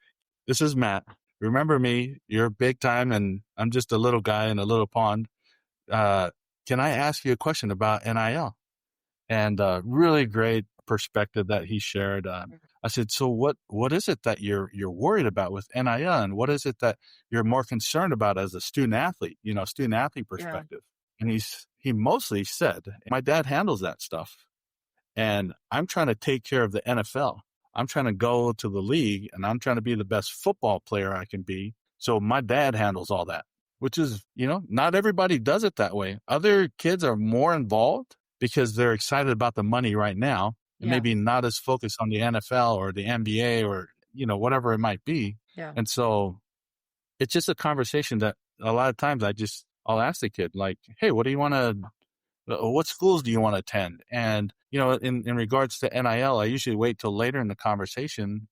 this is Matt. Remember me? You're big time, and I'm just a little guy in a little pond. Can I ask you a question about NIL? And really great perspective that he shared. I said, so what is it that you're worried about with NIL, and what is it that you're more concerned about as a student athlete? Student athlete perspective. And he mostly said, my dad handles that stuff, and I'm trying to take care of the NFL. I'm trying to go to the league, and I'm trying to be the best football player I can be. So my dad handles all that. which is, not everybody does it that way. Other kids are more involved because they're excited about the money right now and maybe not as focused on the NFL or the NBA or, whatever it might be. Yeah. And so it's just a conversation that a lot of times I'll ask the kid, like, hey, what schools do you want to attend? And, in regards to NIL, I usually wait till later in the conversation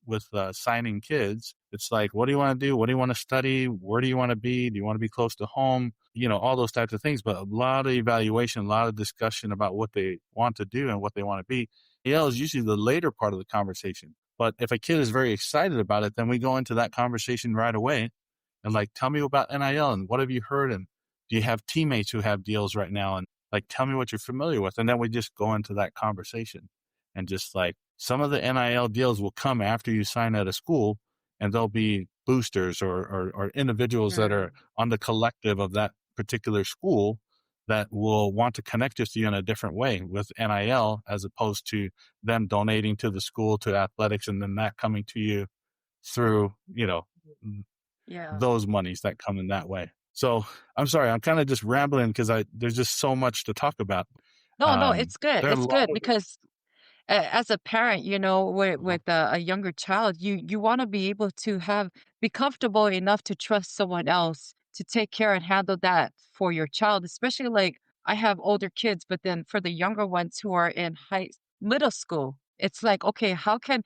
with signing kids. It's like, what do you want to do? What do you want to study? Where do you want to be? Do you want to be close to home? All those types of things. But a lot of evaluation, a lot of discussion about what they want to do and what they want to be. NIL is usually the later part of the conversation. But if a kid is very excited about it, then we go into that conversation right away. And like, tell me about NIL and what have you heard? And do you have teammates who have deals right now? And like, tell me what you're familiar with. And then we just go into that conversation. And just like, some of the NIL deals will come after you sign at a school, and they'll be boosters or individuals that are on the collective of that particular school that will want to connect with you in a different way with NIL, as opposed to them donating to the school, to athletics, and then that coming to you through, those monies that come in that way. So I'm sorry, I'm kind of just rambling because there's just so much to talk about. No, it's good. There are a It's lot good of because as a parent, with a younger child, you want to be able to be comfortable enough to trust someone else to take care and handle that for your child, especially like I have older kids, but then for the younger ones who are in middle school, it's like, okay, how can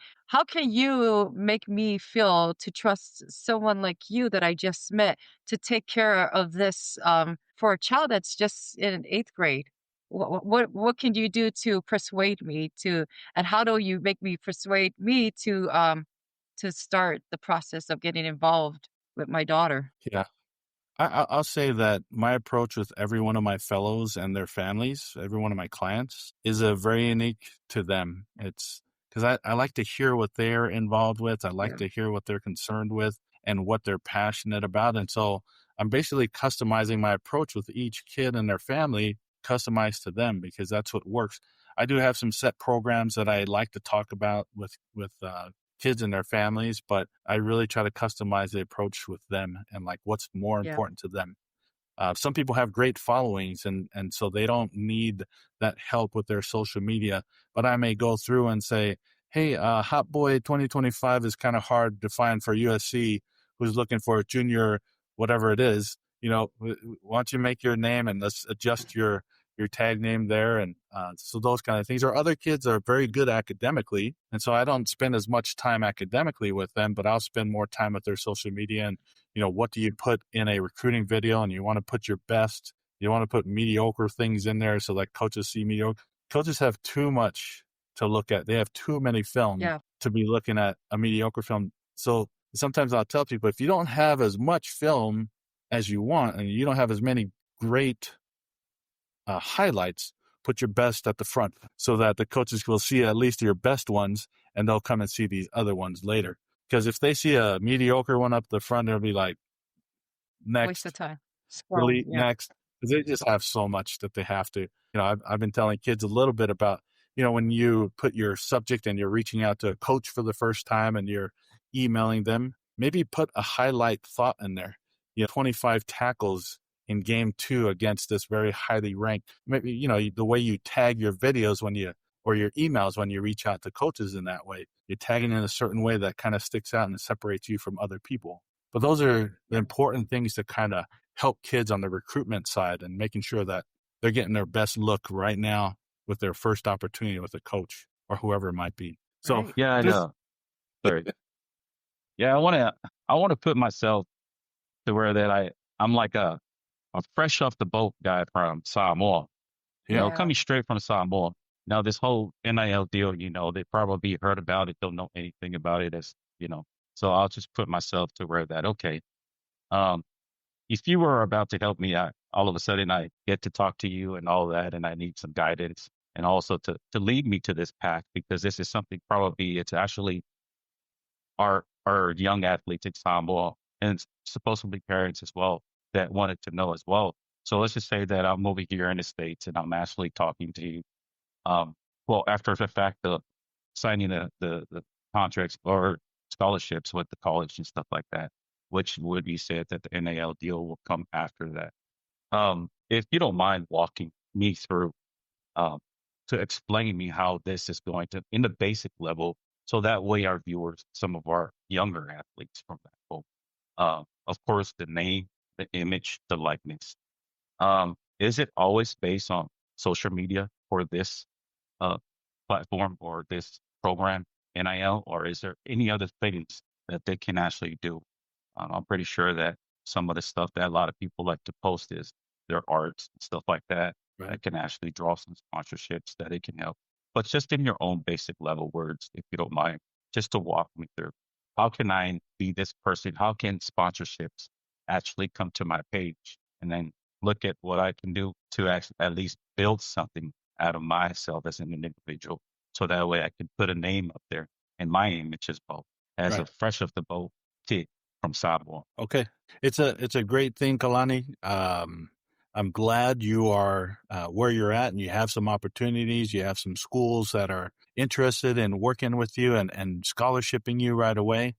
you make me feel to trust someone like you that I just met to take care of this for a child that's just in eighth grade? What can you do to persuade me to, and how do you make me persuade me to start the process of getting involved with my daughter? Yeah. I'll say that my approach with every one of my fellows and their families, every one of my clients, is a very unique to them. It's because I like to hear what they're involved with. I like to hear what they're concerned with and what they're passionate about. And so I'm basically customizing my approach with each kid and their family, customized to them, because that's what works. I do have some set programs that I like to talk about with kids and their families, but I really try to customize the approach with them and like what's more important to them. Some people have great followings and so they don't need that help with their social media, but I may go through and say, hey, Hot Boy 2025 is kind of hard to find for USC who's looking for a junior, whatever it is, why don't you make your name and let's adjust your tag name there. And so those kind of things. Or other kids are very good academically. And so I don't spend as much time academically with them, but I'll spend more time with their social media. And, what do you put in a recruiting video? And you want to put your best. You want to put mediocre things in there so that coaches see mediocre. Coaches have too much to look at. They have too many film to be looking at a mediocre film. So sometimes I'll tell people, if you don't have as much film as you want and you don't have as many great highlights, put your best at the front so that the coaches will see at least your best ones and they'll come and see these other ones later. Because if they see a mediocre one up the front, they'll be like, Waste of next, time. delete, next. Because they just have so much that they have to. I've been telling kids a little bit about, when you put your subject and you're reaching out to a coach for the first time and you're emailing them, maybe put a highlight thought in there. 25 tackles in game 2 against this very highly ranked. Maybe, the way you tag your videos or your emails when you reach out to coaches in that way, you're tagging in a certain way that kind of sticks out and separates you from other people. But those are the important things to kind of help kids on the recruitment side and making sure that they're getting their best look right now with their first opportunity with a coach or whoever it might be. So yeah, I know. Sorry. Yeah, I want to put myself to where that I'm like a fresh off the boat guy from Samoa. Coming straight from Samoa. Now this whole NIL deal, they probably heard about it, don't know anything about it so I'll just put myself to where that, okay, if you were about to help me out, all of a sudden I get to talk to you and all that, and I need some guidance and also to lead me to this path, because this is something probably it's actually our young athletes in Samoa and supposedly parents as well that wanted to know as well. So let's just say that I'm over here in the States and I'm actually talking to you. After the fact of signing the contracts or scholarships with the college and stuff like that. which would be said that the NIL deal will come after that. If you don't mind walking me through um, to explain me how this is going to, in the basic level, so that way our viewers, some of our younger athletes, for example, of course, the name, the image, the likeness. Is it always based on social media for this uh, platform or this program, NIL, or is there any other things that they can actually do? I'm pretty sure that some of the stuff that a lot of people like to post is their arts and stuff like that Right. that can actually draw some sponsorships that it can help. But just in your own basic level words, if you don't mind, just to walk me through, how can I be this person? How can sponsorships actually come to my page and then look at what I can do to actually at least build something out of myself as an individual, so that way I can put a name up there and my image as well as a Right. fresh of the boat kid from Samoa. Okay. It's a great thing, Kalani. I'm glad you are where you're at and you have some opportunities. You have some schools that are interested in working with you and scholarshiping you right away.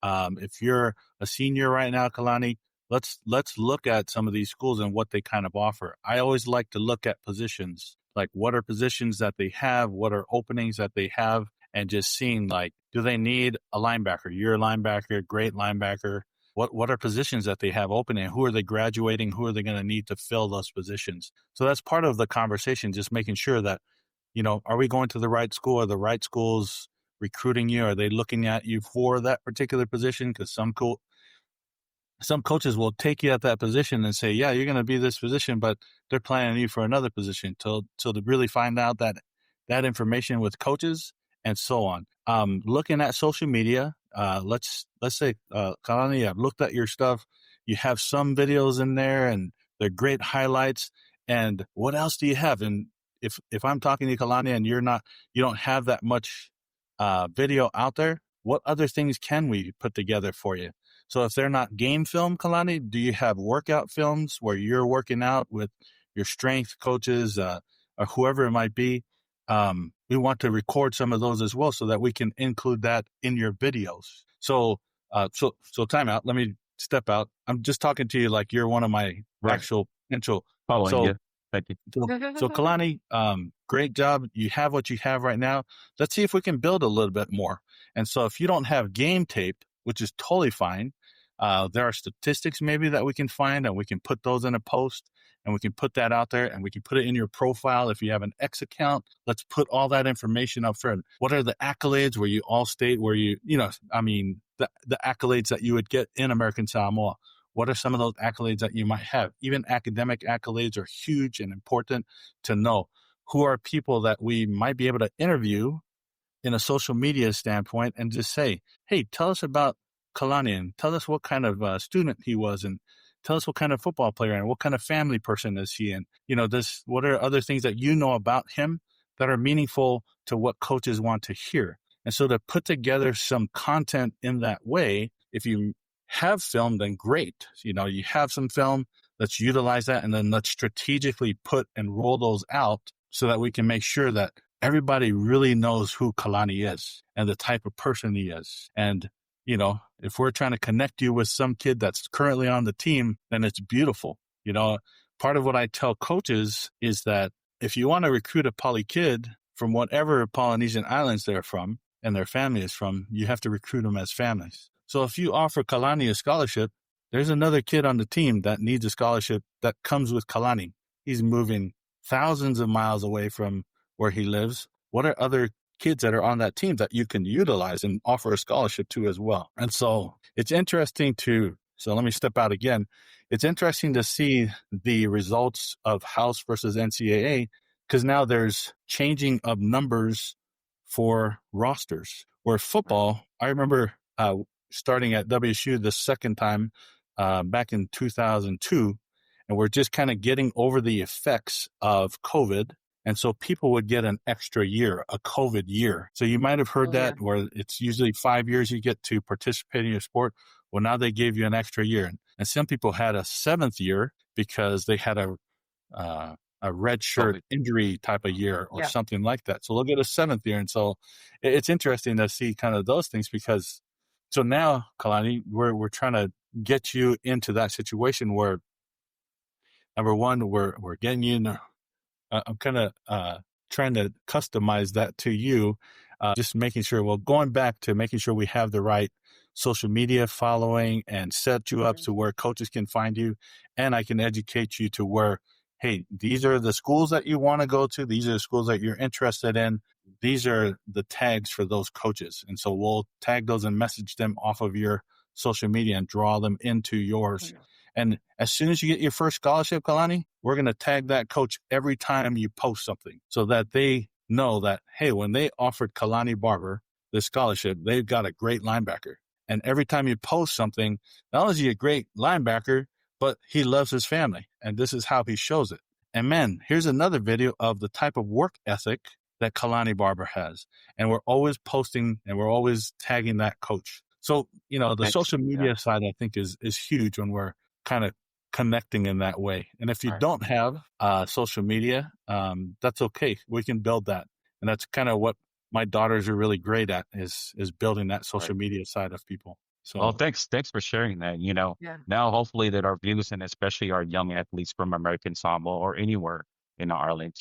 If you're a senior right now, Kalani, let's look at some of these schools and what they kind of offer. I always like to look at positions, like what are positions that they have, what are openings that they have, and just seeing like, do they need a linebacker? You're a linebacker, great linebacker. What are positions that they have open and who are they graduating? Who are they going to need to fill those positions? So that's part of the conversation, just making sure that, are we going to the right school? Are the right schools recruiting you? Are they looking at you for that particular position? Because some coaches will take you at that position and say, yeah, you're going to be this position, but they're planning you for another position. So to really find out that information with coaches and so on. Looking at social media, let's say, Kalani, I've looked at your stuff. You have some videos in there and they're great highlights. And what else do you have? And if I'm talking to you, Kalani, and you don't have that much video out there, what other things can we put together for you? So if they're not game film, Kalani, do you have workout films where you're working out with your strength coaches or whoever it might be? We want to record some of those as well so that we can include that in your videos. So time out. Let me step out. I'm just talking to you like you're one of my actual potential. Following you. Thank you. So Kalani, great job. You have what you have right now. Let's see if we can build a little bit more. And so if you don't have game tape, which is totally fine, there are statistics maybe that we can find and we can put those in a post and we can put that out there and we can put it in your profile. If you have an X account, let's put all that information up front. What are the accolades where you all state where the accolades that you would get in American Samoa? What are some of those accolades that you might have? Even academic accolades are huge and important to know. Who are people that we might be able to interview in a social media standpoint and just say, hey, tell us about Kalani and tell us what kind of student he was and tell us what kind of football player and what kind of family person is he and, what are other things that you know about him that are meaningful to what coaches want to hear? And so to put together some content in that way, if you have film, then great. You have some film, let's utilize that and then let's strategically put and roll those out so that we can make sure that everybody really knows who Kalani is and the type of person he is. And, if we're trying to connect you with some kid that's currently on the team, then it's beautiful. Part of what I tell coaches is that if you want to recruit a Poly kid from whatever Polynesian islands they're from and their family is from, you have to recruit them as families. So if you offer Kalani a scholarship, there's another kid on the team that needs a scholarship that comes with Kalani. He's moving thousands of miles away from where he lives. What are other kids that are on that team that you can utilize and offer a scholarship to as well? And so it's interesting so let me step out again. It's interesting to see the results of House versus NCAA because now there's changing of numbers for rosters. Where football, I remember starting at WSU the second time back in 2002, and we're just kind of getting over the effects of COVID. And so people would get an extra year, a COVID year. So you might have heard that where it's usually 5 years you get to participate in your sport. Well, now they gave you an extra year. And some people had a 7th year because they had a red shirt injury type of year or something like that. So they'll get a 7th year. And so it's interesting to see kind of those things because so now, Kalani, we're trying to get you into that situation where, number one, we're getting you in. I'm kind of trying to customize that to you, just making sure, going back to making sure we have the right social media following and set you up to where coaches can find you, and I can educate you to where, hey, these are the schools that you want to go to. These are the schools that you're interested in. These are the tags for those coaches. And so we'll tag those and message them off of your social media and draw them into yours. And as soon as you get your first scholarship, Kalani, we're going to tag that coach every time you post something so that they know that, hey, when they offered Kalani Barber this scholarship, they've got a great linebacker. And every time you post something, not only is he a great linebacker, but he loves his family. And this is how he shows it. And man, here's another video of the type of work ethic that Kalani Barber has. And we're always posting and we're always tagging that coach. So, the social media side, I think, is huge when we're kind of connecting in that way. And if you don't have social media, that's okay. We can build that. And that's kind of what my daughters are really great at is building that social media side of people. So, well, thanks for sharing that. Now hopefully that our viewers, and especially our young athletes from American Samoa or anywhere in Ireland,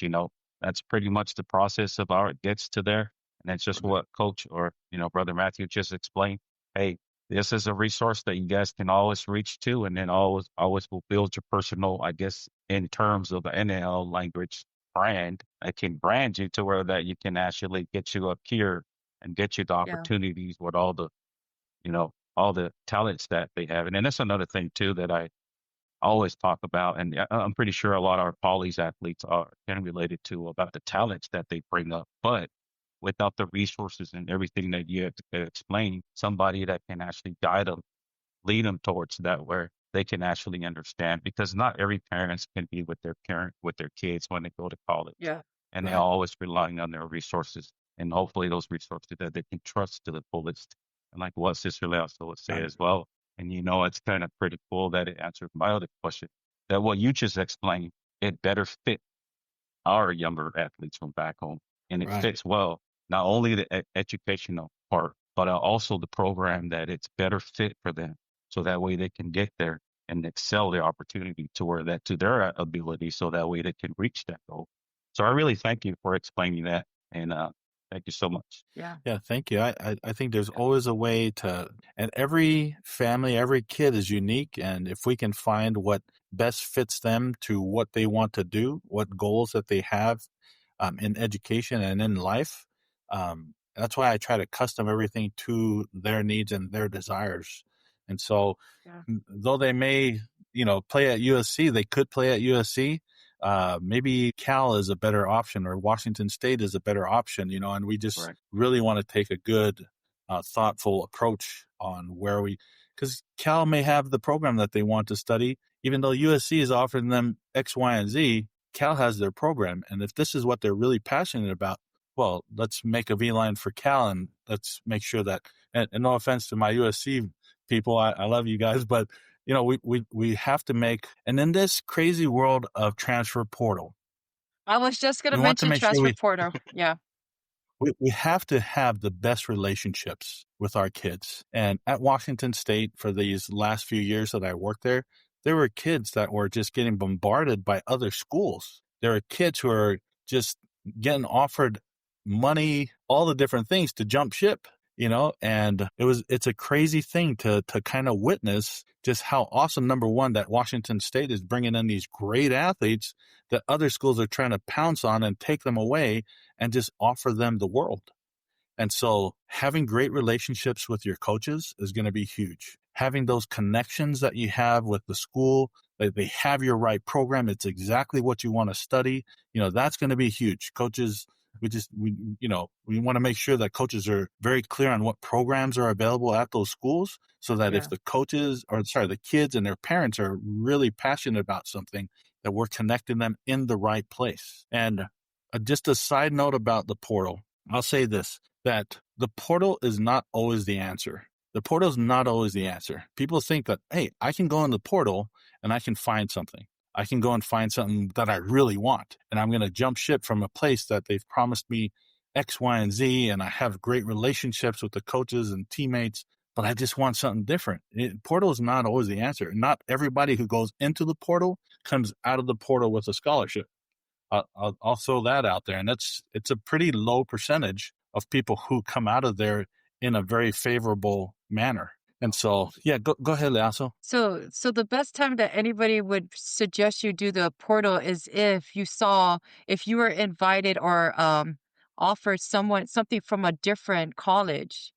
that's pretty much the process of how it gets to there. And that's just what Coach or, Brother Matthew just explained. Hey, this is a resource that you guys can always reach to, and then always will build your personal, I guess, in terms of the NIL language brand. I can brand you to where that you can actually get you up here and get you the opportunities with all the, all the talents that they have. And then that's another thing too that I always talk about, and I'm pretty sure a lot of our Polys athletes can relate to about the talents that they bring up, but without the resources and everything that you have to explain, somebody that can actually guide them, lead them towards that where they can actually understand, because not every parents can be with their kids when they go to college. Yeah. And they're always relying on their resources, and hopefully those resources that they can trust to the fullest. And like what Sister Leituala would say as well. And it's kind of pretty cool that it answered my other question, that what you just explained, it better fit our younger athletes from back home. And it fits well, not only the educational part, but also the program that it's better fit for them. So that way they can get there and excel the opportunity to their ability. So that way they can reach that goal. So I really thank you for explaining that. And thank you so much. Yeah, thank you. I think there's always a way and every family, every kid is unique. And if we can find what best fits them to what they want to do, what goals that they have in education and in life, that's why I try to custom everything to their needs and their desires. And so though they may, play at USC, they could play at USC. Maybe Cal is a better option or Washington State is a better option, and we just really want to take a good, thoughtful approach on because Cal may have the program that they want to study, even though USC is offering them X, Y, and Z. Cal has their program. And if this is what they're really passionate about, well, let's make a V-line for Cal and let's make sure that, and no offense to my USC people, I love you guys, but we have to make, and in this crazy world of transfer portal, I was just going to mention transfer portal. Yeah. We have to have the best relationships with our kids. And at Washington State, for these last few years that I worked there were kids that were just getting bombarded by other schools. There are kids who are just getting offered money, all the different things to jump ship. And it's a crazy thing to kind of witness just how awesome, number one, that Washington State is bringing in these great athletes that other schools are trying to pounce on and take them away and just offer them the world. And so having great relationships with your coaches is going to be huge. Having those connections that you have with the school, that they have your right program, it's exactly what you want to study. That's going to be huge. Coaches, we want to make sure that coaches are very clear on what programs are available at those schools, so that if the kids and their parents are really passionate about something, that we're connecting them in the right place. And just a side note about the portal, I'll say this, that the portal is not always the answer. The portal is not always the answer. People think that, hey, I can go in the portal and I can find something. I can go and find something that I really want, and I'm going to jump ship from a place that they've promised me X, Y, and Z, and I have great relationships with the coaches and teammates. but I just want something different. Portal is not always the answer. Not everybody who goes into the portal comes out of the portal with a scholarship. I'll throw that out there. And it's a pretty low percentage of people who come out of there in a very favorable manner. And so, yeah, go ahead, Leaso. So the best time that anybody would suggest you do the portal is if you were invited or offered something from a different college.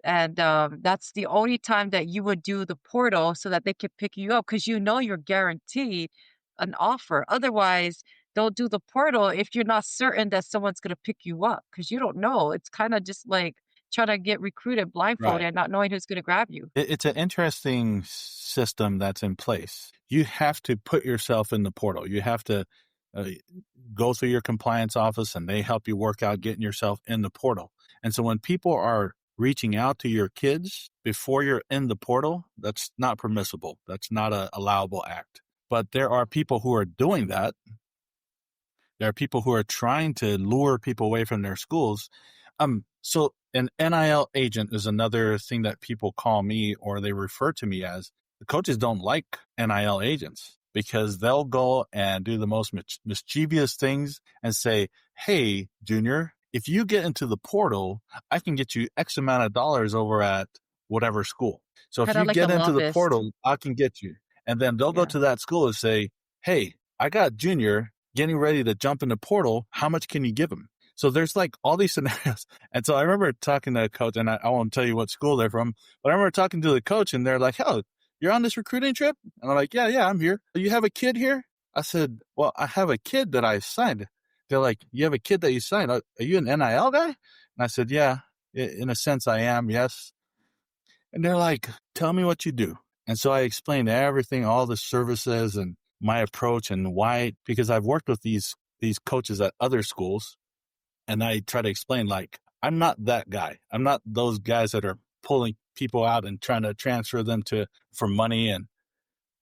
And that's the only time that you would do the portal so that they could pick you up, because you're guaranteed an offer. Otherwise, don't do the portal if you're not certain that someone's going to pick you up, because you don't know. It's kind of just like trying to get recruited blindfolded and not knowing who's going to grab you. It's an interesting system that's in place. You have to put yourself in the portal. You have to go through your compliance office, and they help you work out getting yourself in the portal. And so when people are reaching out to your kids before you're in the portal, that's not permissible. That's not an allowable act. But there are people who are doing that. There are people who are trying to lure people away from their schools. So an NIL agent is another thing that people call me, or they refer to me as. The coaches don't like NIL agents because they'll go and do the most mischievous things and say, hey, Junior, if you get into the portal, I can get you X amount of dollars over at whatever school. So if you get into the portal, I can get you. And then they'll go to that school and say, hey, I got Junior getting ready to jump in the portal. How much can you give him? So there's like all these scenarios. And so I remember talking to a coach, and I won't tell you what school they're from, but I remember talking to the coach, and they're like, oh, you're on this recruiting trip? And I'm like, yeah, I'm here. You have a kid here? I said, well, I have a kid that I signed. They're like, you have a kid that you signed? Are you an NIL guy? And I said, yeah, in a sense I am, yes. And they're like, tell me what you do. And so I explained everything, all the services and my approach and why, because I've worked with these coaches at other schools, and I try to explain, like, I'm not that guy. I'm not those guys that are pulling people out and trying to transfer them for money. And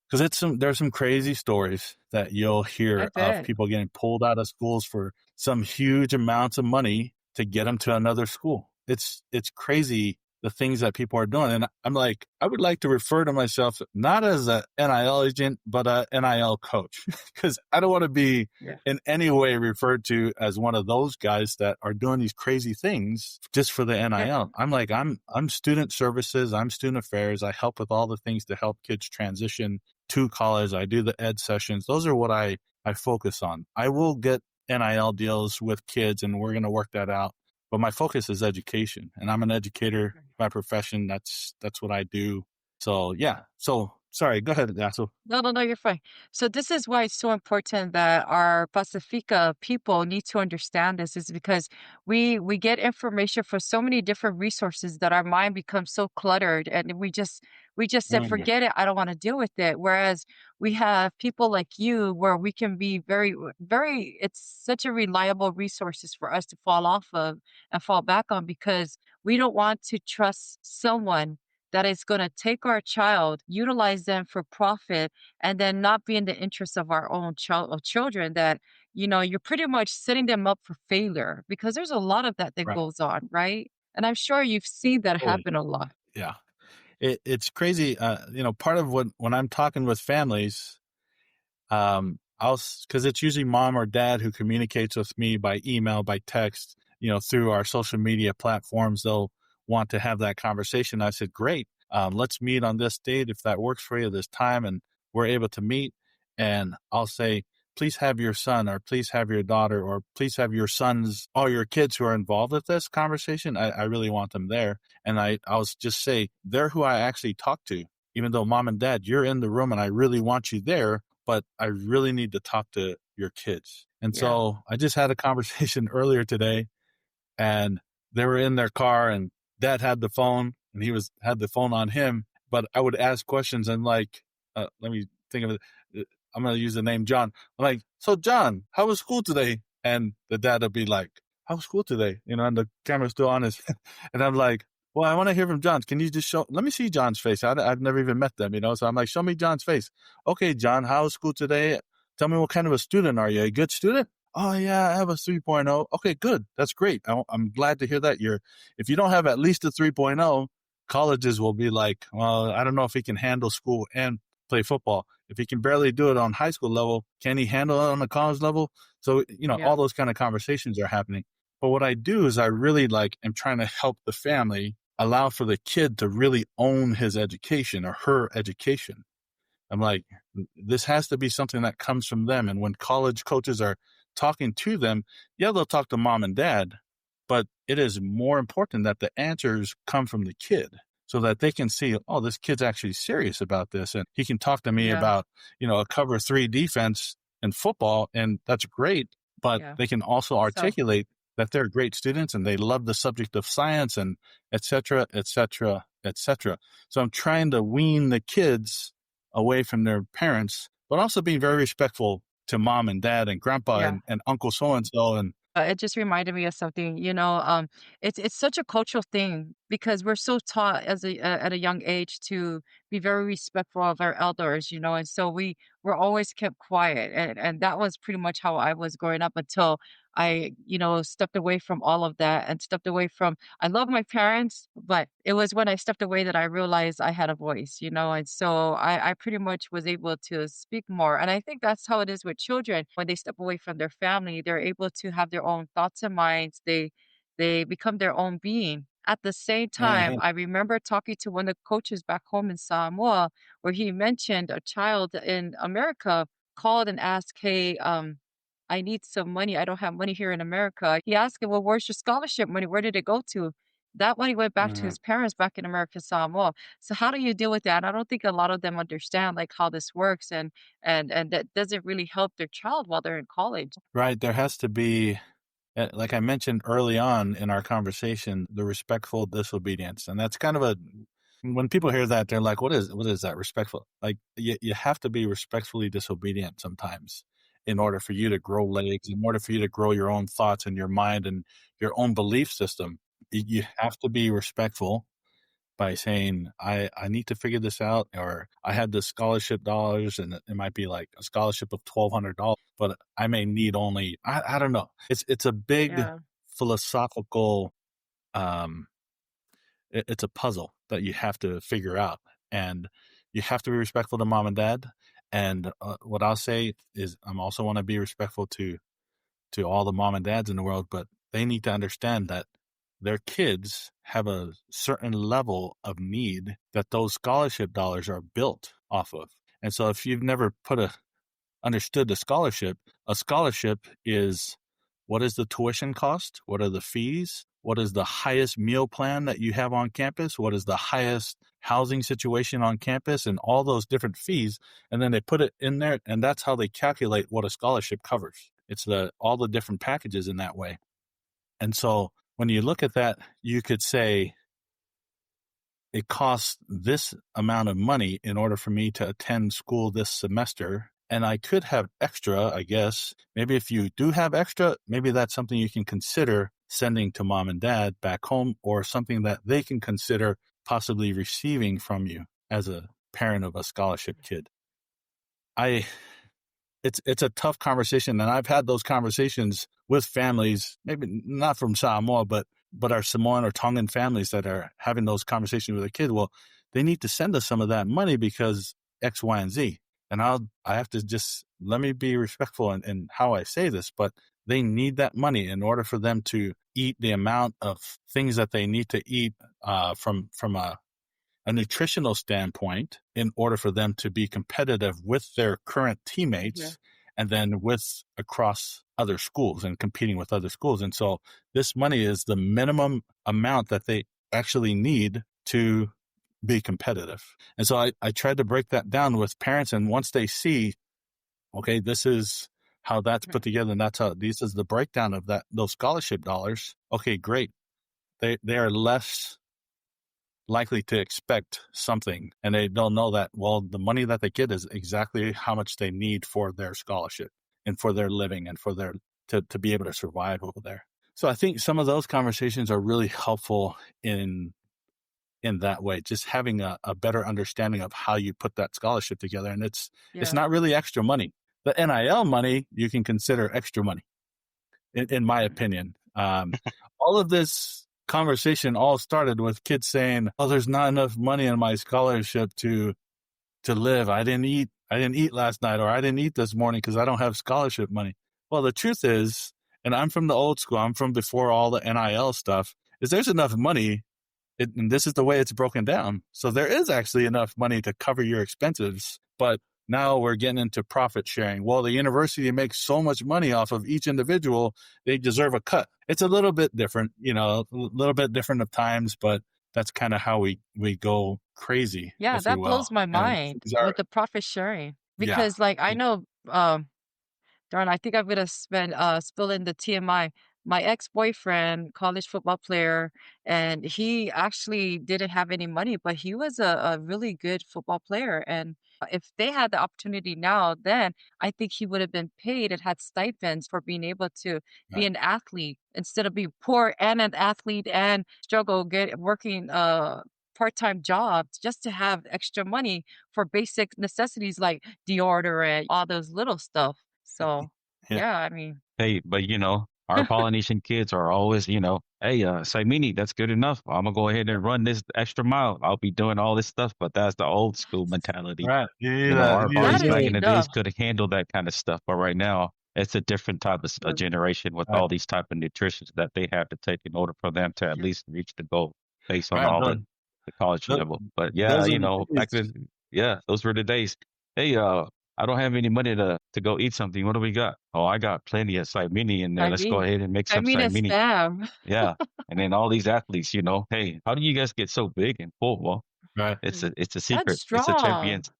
because there's some crazy stories that you'll hear of people getting pulled out of schools for some huge amounts of money to get them to another school. It's crazy, the things that people are doing. And I'm like, I would like to refer to myself not as a NIL agent, but a NIL coach, because I don't want to be in any way referred to as one of those guys that are doing these crazy things just for the NIL. Yeah. I'm like, I'm student services, I'm student affairs. I help with all the things to help kids transition to college. I do the ed sessions. Those are what I focus on. I will get NIL deals with kids, and we're going to work that out. But my focus is education, and I'm an educator by profession. That's what I do. So, yeah. So, sorry, go ahead, Dasso. No, you're fine. So this is why it's so important that our Pacifica people need to understand this, is because we get information from so many different resources that our mind becomes so cluttered, and we just said, forget it, I don't want to deal with it. Whereas we have people like you where we can be very, very, it's such a reliable resources for us to fall off of and fall back on, because we don't want to trust someone that is going to take our child, utilize them for profit, and then not be in the interest of our own children, that, you're pretty much setting them up for failure, because there's a lot of that goes on, right? And I'm sure you've seen that happen a lot. Yeah. It's crazy. Part of when I'm talking with families, because it's usually mom or dad who communicates with me by email, by text, through our social media platforms. They'll want to have that conversation. I said, great. Let's meet on this date if that works for you, this time, and we're able to meet. And I'll say, please have your son, or please have your daughter, or please have your sons, all your kids who are involved with this conversation. I really want them there. And I'll just say, they're who I actually talk to, even though mom and dad, you're in the room and I really want you there, but I really need to talk to your kids. And so I just had a conversation earlier today, and they were in their car, and dad had the phone, and he had the phone on him, but I would ask questions, and like, let me think of it. I'm going to use the name John. I'm like, so John, how was school today? And the dad would be like, how was school today? And the camera's still on his, and I'm like, well, I want to hear from John. Can you just let me see John's face. I've never even met them, so I'm like, show me John's face. Okay, John, how was school today? Tell me, what kind of a student are you? A good student? Oh, yeah, I have a 3.0. Okay, good. That's great. I'm glad to hear that. If you don't have at least a 3.0, colleges will be like, well, I don't know if he can handle school and play football. If he can barely do it on high school level, can he handle it on the college level? So, all those kind of conversations are happening. But what I do is I really am trying to help the family allow for the kid to really own his education or her education. I'm like, this has to be something that comes from them. And when college coaches are talking to them, they'll talk to mom and dad, but it is more important that the answers come from the kid so that they can see, oh, this kid's actually serious about this. And he can talk to me about, a cover 3 defense in football. And that's great. But they can also articulate that they're great students and they love the subject of science and et cetera, et cetera, et cetera. So I'm trying to wean the kids away from their parents, but also being very respectful to mom and dad and grandpa and uncle so-and-so. And it just reminded me of something, it's such a cultural thing because we're so taught at a young age to be very respectful of our elders, and so we're always kept quiet. And that was pretty much how I was growing up until I, stepped away from all of that and stepped away from, I love my parents, but it was when I stepped away that I realized I had a voice, and so I pretty much was able to speak more. And I think that's how it is with children. When they step away from their family, they're able to have their own thoughts and minds. They become their own being. At the same time, I remember talking to one of the coaches back home in Samoa, where he mentioned a child in America called and asked, "Hey, I need some money. I don't have money here in America." He asked him, "Well, where's your scholarship money? Where did it go to?" That money went back to his parents back in American Samoa. So how do you deal with that? I don't think a lot of them understand how this works and that doesn't really help their child while they're in college. Right. There has to be, like I mentioned early on in our conversation, the respectful disobedience. And that's kind of when people hear that, they're like, what is that respectful? Like you have to be respectfully disobedient sometimes in order for you to grow legs, in order for you to grow your own thoughts and your mind and your own belief system. You have to be respectful by saying, I need to figure this out, or I had the scholarship dollars and it might be like a scholarship of $1,200, but I may need only, I don't know. It's a big philosophical, it's a puzzle that you have to figure out, and you have to be respectful to mom and dad. And what I'll say is I'm also want to be respectful to all the mom and dads in the world, but they need to understand that their kids have a certain level of need that those scholarship dollars are built off of. And so if you've never understood a scholarship is, what is the tuition cost? What are the fees? What is the highest meal plan that you have on campus? What is the highest housing situation on campus? And all those different fees. And then they put it in there, and that's how they calculate what a scholarship covers. It's all the different packages in that way. And so when you look at that, you could say it costs this amount of money in order for me to attend school this semester. And I could have extra, I guess. Maybe if you do have extra, maybe that's something you can consider sending to mom and dad back home, or something that they can consider possibly receiving from you as a parent of a scholarship kid. It's a tough conversation, and I've had those conversations with families, maybe not from Samoa, but our Samoan or Tongan families that are having those conversations with their kid. Well, they need to send us some of that money because X, Y, and Z. And I have to just, let me be respectful in how I say this, but they need that money in order for them to eat the amount of things that they need to eat from a nutritional standpoint, in order for them to be competitive with their current teammates and then across other schools and competing with other schools. And so this money is the minimum amount that they actually need to be competitive. And so I tried to break that down with parents. And once they see, okay, this is how that's put together, and this is the breakdown of those scholarship dollars. Okay, great. They are less likely to expect something, and they don't know that, well, the money that they get is exactly how much they need for their scholarship and for their living and for their to be able to survive over there. So I think some of those conversations are really helpful in that way, just having a better understanding of how you put that scholarship together. And it's not really extra money. The NIL money you can consider extra money, in my opinion. All of this conversation all started with kids saying, "Oh, there's not enough money in my scholarship to live. I didn't eat last night, or I didn't eat this morning because I don't have scholarship money." Well, the truth is, and I'm from the old school, I'm from before all the NIL stuff, is there's enough money, and this is the way it's broken down. So there is actually enough money to cover your expenses, but now we're getting into profit sharing. Well, the university makes so much money off of each individual, they deserve a cut. It's a little bit different, a little bit different of times, but that's kind of how we go crazy. Yeah, that blows my mind with the profit sharing. Because I know, darn, I think I'm gonna spill in the TMI. My ex-boyfriend, college football player, and he actually didn't have any money, but he was a really good football player. And if they had the opportunity now, then I think he would have been paid and had stipends for being able to be an athlete instead of being poor and an athlete and struggle working part-time jobs just to have extra money for basic necessities like deodorant, all those little stuff. So yeah, I mean, Hey, but our Polynesian kids are always, hey, Saimini, that's good enough. I'm gonna go ahead and run this extra mile. I'll be doing all this stuff, but that's the old school mentality. Right. Our bodies back in the days could handle that kind of stuff, but right now it's a different type of generation with all these type of nutritions that they have to take in order for them to at least reach the goal based on all the college level. But back then, those were the days. Hey, I don't have any money to go eat something. What do we got? Oh, I got plenty of saimini in there. Let's go ahead and make some saimini. Yeah. And then all these athletes, hey, how do you guys get so big and full? Well, it's a secret. It's a champions.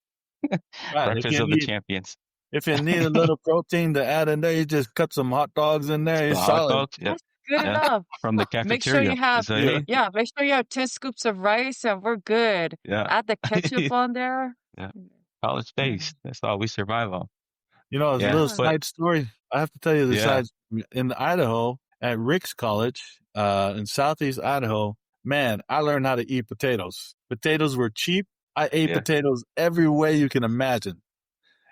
Breakfast of the champions. If you need a little protein to add in there, you just cut some hot dogs in there. You're solid. Dogs, That's good enough. From the cafeteria. Make sure you have 10 scoops of rice and we're good. Yeah. Add the ketchup on there. Yeah. College days. That's all we survive on. A little side story. I have to tell you the side. In Idaho, at Rick's College, in Southeast Idaho, man, I learned how to eat potatoes. Potatoes were cheap. I ate potatoes every way you can imagine.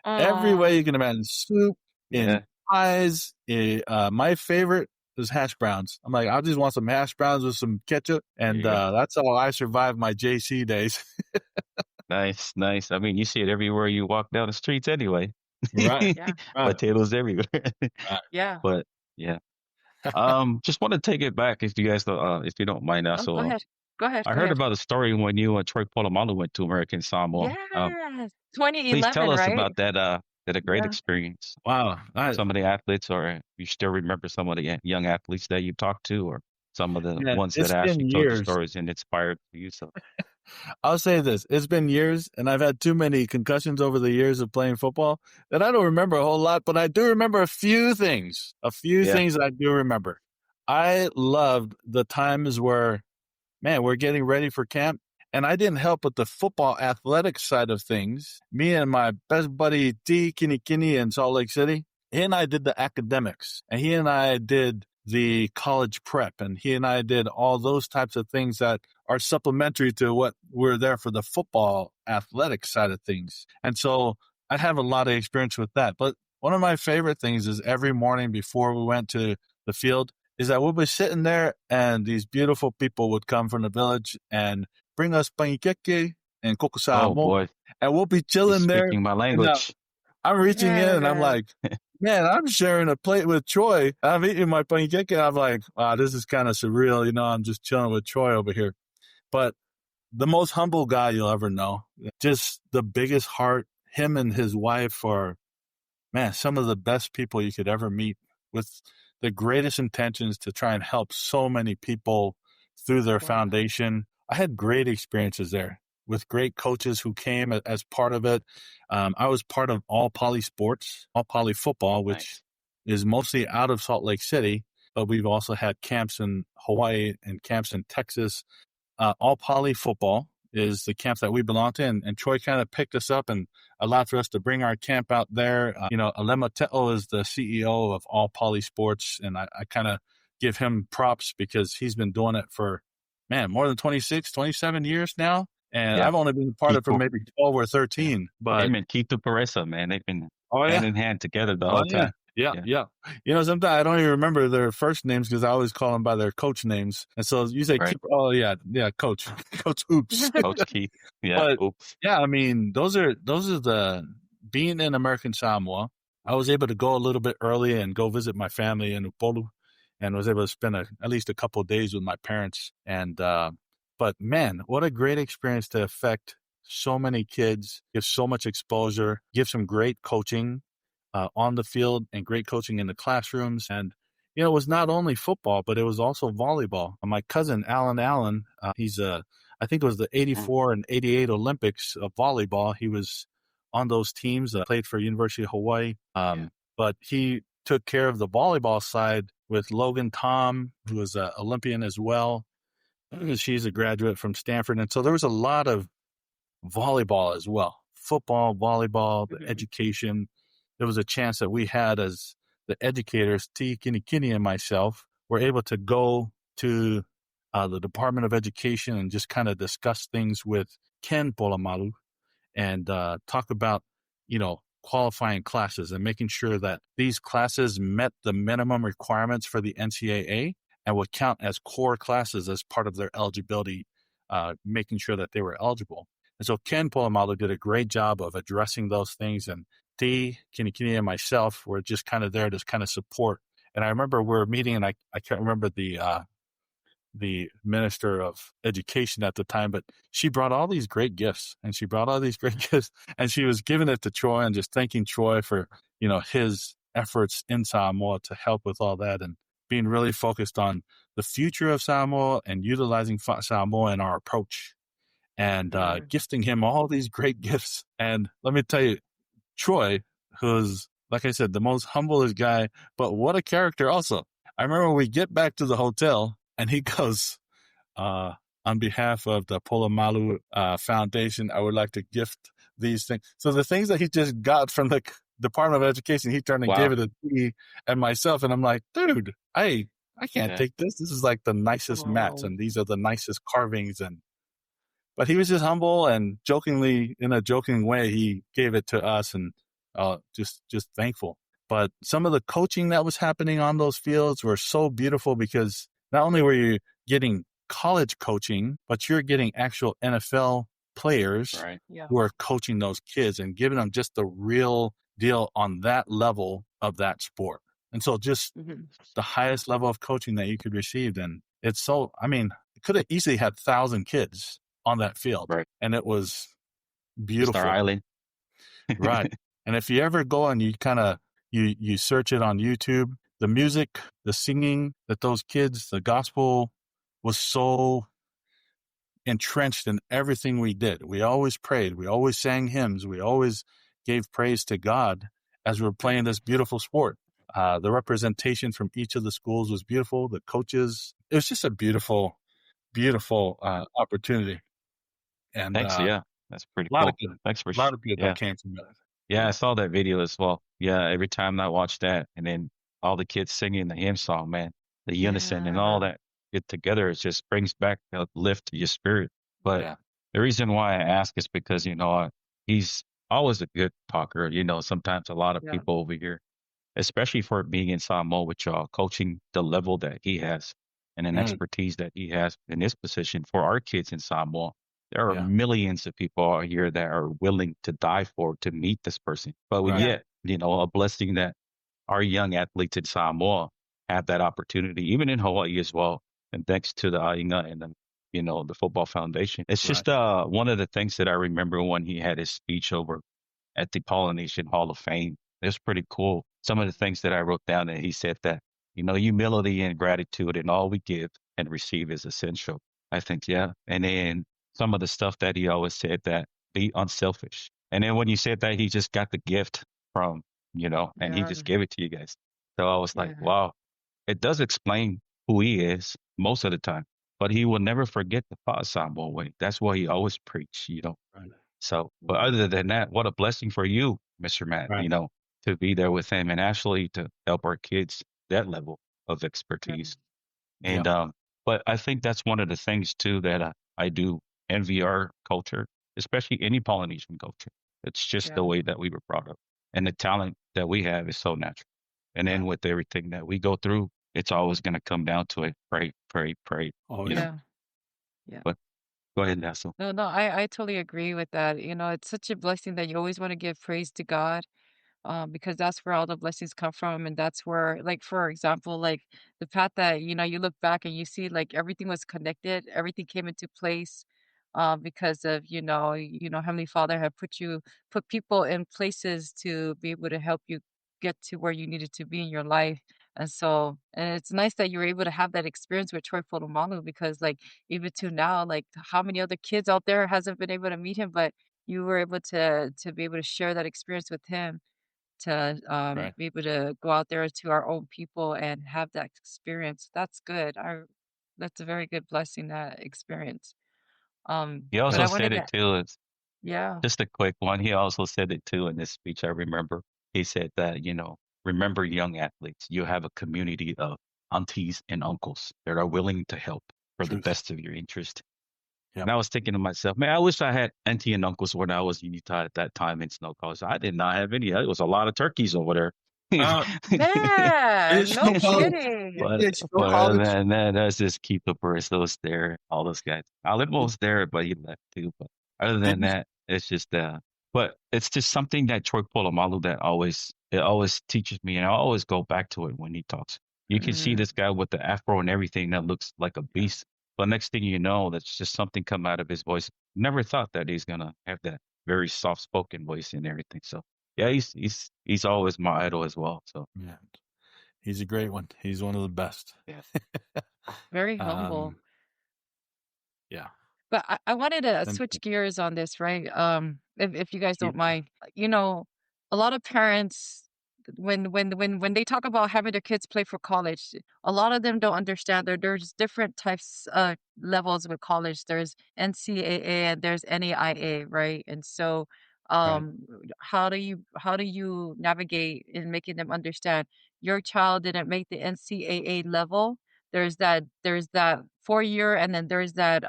Every way you can imagine. Soup, in pies. My favorite is hash browns. I'm like, I just want some hash browns with some ketchup. And that's how I survived my JC days. Nice. I mean, you see it everywhere you walk down the streets anyway. Right. Potatoes everywhere. Yeah. But just want to take it back if you guys, if you don't mind. Go ahead. I heard about a story when you and Troy Polamalu went to American Samoa. Yeah, 2011. Please tell us right? about that. That a great experience. Wow. Some of the athletes, or you still remember some of the young athletes that you talked to, or some of the ones that actually told the stories and inspired you. So I'll say this. It's been years, and I've had too many concussions over the years of playing football that I don't remember a whole lot, but I do remember a few things. Things I do remember. I loved the times where, man, we're getting ready for camp, and I didn't help with the football athletic side of things. Me and my best buddy, T. Kinikini in Salt Lake City, he and I did the academics, and he and I did the college prep, and he and I did all those types of things that are supplementary to what we're there for the football athletic side of things. And so I have a lot of experience with that. But one of my favorite things is every morning before we went to the field is that we'll be sitting there and these beautiful people would come from the village and bring us pankeke and kokusamo. Oh boy. And we'll be chilling there. Speaking my language. I'm reaching in and I'm like, man, I'm sharing a plate with Troy. I'm eating my pancake and I'm like, wow, this is kind of surreal. I'm just chilling with Troy over here. But the most humble guy you'll ever know, just the biggest heart. Him and his wife are, man, some of the best people you could ever meet, with the greatest intentions to try and help so many people through their foundation. I had great experiences there with great coaches who came as part of it. I was part of All Poly Sports, All Poly Football, which is mostly out of Salt Lake City, but we've also had camps in Hawaii and camps in Texas. All Poly Football is the camp that we belong to, and Troy kind of picked us up and allowed for us to bring our camp out there. Alema Te'o is the CEO of All Poly Sports, and I kind of give him props because he's been doing it for, man, more than 26, 27 years now. And I've only been part of it for maybe 12 or 13. But him and Quito Pereza, man, they've been hand in hand together the whole time. Yeah. Sometimes I don't even remember their first names because I always call them by their coach names. And so you say, Right. oh yeah, Coach, Coach Oops. Coach Keith. Yeah. But Oops. yeah, I mean, those are the being in American Samoa. I was able to go a little bit early and go visit my family in Upolu, and was able to spend at least a couple of days with my parents. And but man, what a great experience to affect so many kids, give so much exposure, give some great coaching on the field and great coaching in the classrooms. And, it was not only football, but it was also volleyball. My cousin, Alan Allen, he's I think it was the 84 and 88 Olympics of volleyball. He was on those teams, played for University of Hawaii. But he took care of the volleyball side with Logan Tom, who was an Olympian as well. She's a graduate from Stanford. And so there was a lot of volleyball as well. Football, volleyball, the education. There was a chance that we had as the educators, T. Kinikini and myself, were able to go to the Department of Education and just kind of discuss things with Ken Polamalu and talk about, qualifying classes and making sure that these classes met the minimum requirements for the NCAA and would count as core classes as part of their eligibility, making sure that they were eligible. And so Ken Polamalu did a great job of addressing those things, and T, Kinikini, and myself were just kind of there to kind of support. And I remember we were meeting, and I can't remember the minister of education at the time, but she brought all these great gifts, and she was giving it to Troy and just thanking Troy for, his efforts in Samoa to help with all that and being really focused on the future of Samoa and utilizing Samoa in our approach and gifting him all these great gifts. And let me tell you, Troy, who's, like I said, the most humblest guy, but what a character also. I remember we get back to the hotel and he goes, on behalf of the Polamalu Foundation, I would like to gift these things. So the things that he just got from the Department of Education, he turned and gave it to me and myself. And I'm like, dude, I can't take this. This is like the nicest mats, and these are the nicest carvings. But he was just humble and jokingly, in a joking way, he gave it to us, and just thankful. But some of the coaching that was happening on those fields were so beautiful because not only were you getting college coaching, but you're getting actual NFL players who are coaching those kids and giving them just the real deal on that level of that sport. And so just the highest level of coaching that you could receive. And it's so, it could have easily had 1,000 kids on that field. Right. And it was beautiful. Star Island. Right. And if you ever go and you kind of, you search it on YouTube, the music, the singing that those kids, the gospel was so entrenched in everything we did. We always prayed. We always sang hymns. We always gave praise to God as we were playing this beautiful sport. The representation from each of the schools was beautiful. The coaches, it was just a beautiful, beautiful opportunity. And thanks. That's pretty cool. A lot of good that came from that. Yeah, I saw that video as well. Yeah, every time I watch that, and then all the kids singing the hymn song, man, the unison and all that get together, it just brings back a lift to your spirit. But the reason why I ask is because, he's always a good talker. Sometimes a lot of people over here, especially for being in Samoa with y'all, coaching the level that he has and an expertise that he has in this position for our kids in Samoa. There are millions of people out here that are willing to die for to meet this person. But we get, a blessing that our young athletes in Samoa have that opportunity, even in Hawaii as well. And thanks to the Ainga and the Football Foundation. It's just one of the things that I remember when he had his speech over at the Polynesian Hall of Fame. It was pretty cool. Some of the things that I wrote down, and he said that, humility and gratitude and all we give and receive is essential. I think, And then some of the stuff that he always said, that be unselfish. And then when you said that, he just got the gift from, and he just gave it to you guys. So I was like, wow, it does explain who he is most of the time, but he will never forget the Samoa way. That's what he always preached, Right. So, but other than that, what a blessing for you, Mr. Matt, to be there with him and actually to help our kids that level of expertise. And, but I think that's one of the things too, that I do envy our culture, especially any Polynesian culture. It's just the way that we were brought up, and the talent that we have is so natural. And then with everything that we go through, it's always going to come down to it. Pray, pray, pray. Oh, You know, Yeah. Yeah. but go ahead, Nassau. No, I totally agree with that. It's such a blessing that you always want to give praise to God. Because that's where all the blessings come from. And that's where, like, for example, like the path that, you look back and you see like everything was connected, everything came into place because of, Heavenly Father had put people in places to be able to help you get to where you needed to be in your life. And it's nice that you were able to have that experience with Troy Polamalu because, like, even to now, like, how many other kids out there hasn't been able to meet him, but you were able to be able to share that experience with him to right. be able to go out there to our own people and have that experience. That's good. That's a very good blessing, that experience. He But also I said wanted it to, too. It's yeah. just a quick one. He also said it too in this speech. I remember he said that, remember young athletes, you have a community of aunties and uncles that are willing to help for the Truth. best of your interest. Yep. And I was thinking to myself, man, I wish I had auntie and uncles when I was in Utah at that time in snow college. I did not have any. It was a lot of turkeys over there. Yeah, It's no no college. kidding. It's no But college. then that's just keep the Bristles there, all those guys. Alimo was there, but he left too. But other than Didn't that, it's just but it's just something that Troy Polamalu that it always teaches me, and I always go back to it when he talks. You can see Mm, this guy with the afro and everything that looks like a beast, but next thing you know, that's just something come out of his voice. Never thought that he's gonna have that very soft spoken voice and everything. So yeah, he's always my idol as well. So yeah. He's a great one. He's one of the best. yeah. very humble. Yeah. But I wanted to And switch gears on this, right? If you guys shoot. don't mind, a lot of parents, when they talk about having their kids play for college, a lot of them don't understand that there's different types levels with college. There's NCAA and there's NAIA, right? And so, Right. um, how do you navigate in making them understand your child didn't make the NCAA level? There's that 4 year, and then there's that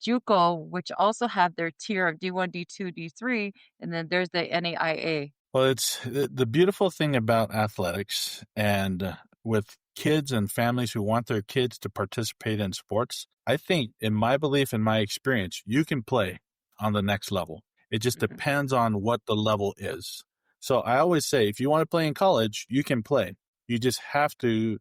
JUCO, which also have their tier of D1, D2, D3, and then there's the NAIA. Well, it's the beautiful thing about athletics and with kids and families who want their kids to participate in sports. I think, in my belief, in my experience, you can play on the next level. It just Mhm. depends on what the level is. So I always say, if you want to play in college, you can play. You just have to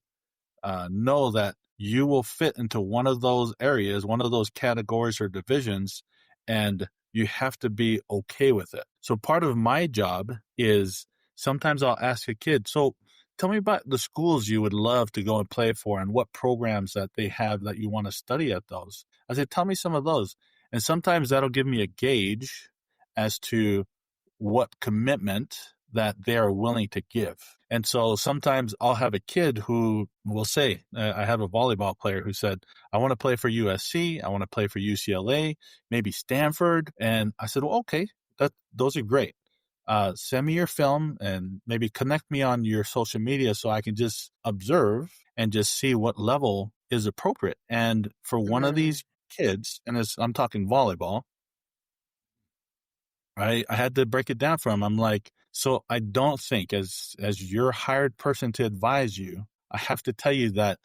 know that you will fit into one of those areas, one of those categories or divisions, and you have to be okay with it. So part of my job is sometimes I'll ask a kid, so tell me about the schools you would love to go and play for and what programs that they have that you want to study at those. I say, tell me some of those. And sometimes that'll give me a gauge as to what commitment that they are willing to give. And so sometimes I'll have a kid who will say, I have a volleyball player who said, I want to play for USC. I want to play for UCLA, maybe Stanford. And I said, well, okay, those are great. Send me your film and maybe connect me on your social media so I can just observe and just see what level is appropriate. And for one of these kids, and I'm talking volleyball, I had to break it down for him. I'm like, so I don't think as your hired person to advise you, I have to tell you that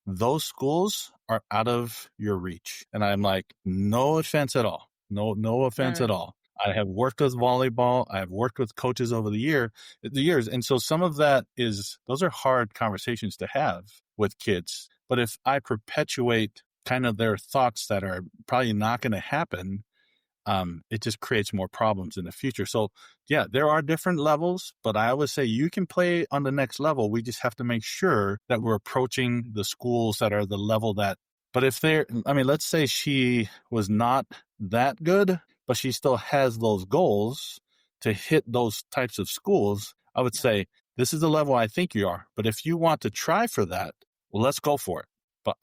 those schools are out of your reach. And I'm like, no offense at all. No offense at all. I have worked with volleyball. I have worked with coaches over the years. And so some of that those are hard conversations to have with kids. But if I perpetuate kind of their thoughts that are probably not going to happen, it just creates more problems in the future. So yeah, there are different levels, but I always say you can play on the next level. We just have to make sure that we're approaching the schools that are the level that, but if let's say she was not that good, but she still has those goals to hit those types of schools, I would say, this is the level I think you are. But if you want to try for that, well, let's go for it. But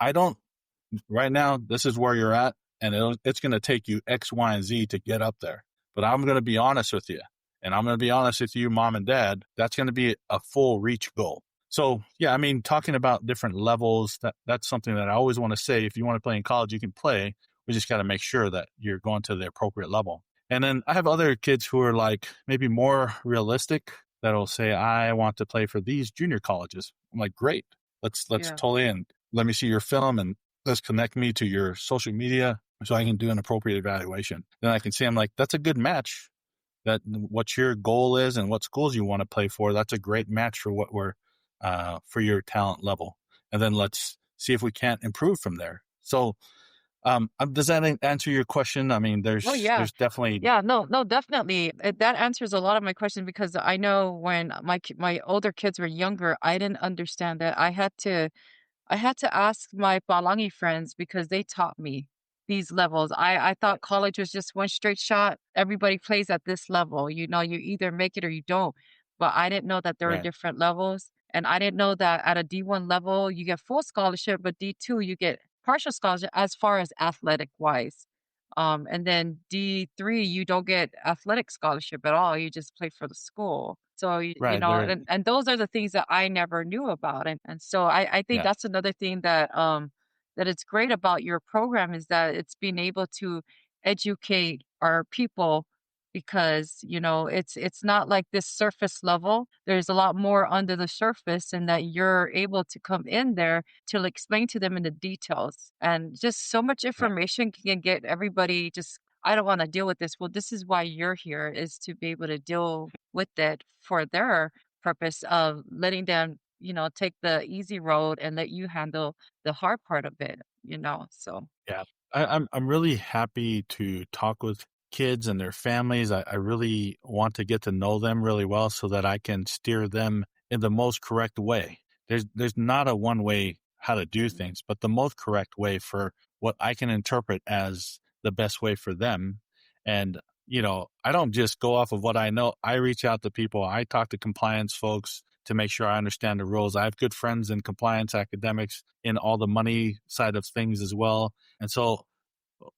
right now, this is where you're at. And it's going to take you X, Y, and Z to get up there. But I'm going to be honest with you. And I'm going to be honest with you, mom and dad, that's going to be a full reach goal. So, yeah, talking about different levels, that's something that I always want to say. If you want to play in college, you can play. We just got to make sure that you're going to the appropriate level. And then I have other kids who are like maybe more realistic. that'll say, I want to play for these junior colleges. I'm like, great. Let's totally in. Let me see your film and let's connect me to your social media so I can do an appropriate evaluation. Then I can see, I'm like, that's a good match. That what your goal is and what schools you want to play for. That's a great match for what we're, for your talent level. And then let's see if we can't improve from there. So, does that answer your question? I mean, there's definitely. Yeah, no, definitely. That answers a lot of my questions because I know when my older kids were younger, I didn't understand that. I had to ask my Palangi friends because they taught me these levels. I thought college was just one straight shot. Everybody plays at this level. You know, you either make it or you don't. But I didn't know that there were Right. different levels. And I didn't know that at a D1 level, you get full scholarship, but D2, you get partial scholarship as far as athletic wise. And then D3, you don't get athletic scholarship at all. You just play for the school. So, you Right know, there. and those are the things that I never knew about. And so I think Yeah. that's another thing that that it's great about your program is that it's being able to educate our people because, you know, it's not like this surface level. There's a lot more under the surface and that you're able to come in there to explain to them in the details. And just so much information can get everybody just I don't want to deal with this. Well, this is why you're here is to be able to deal with it for their purpose of letting them, you know, take the easy road and let you handle the hard part of it, you know. So Yeah. I'm really happy to talk with kids and their families. I really want to get to know them really well so that I can steer them in the most correct way. There's not a one way how to do things, but the most correct way for what I can interpret as the best way for them. And, you know, I don't just go off of what I know. I reach out to people. I talk to compliance folks to make sure I understand the rules. I have good friends in compliance academics in all the money side of things as well. And so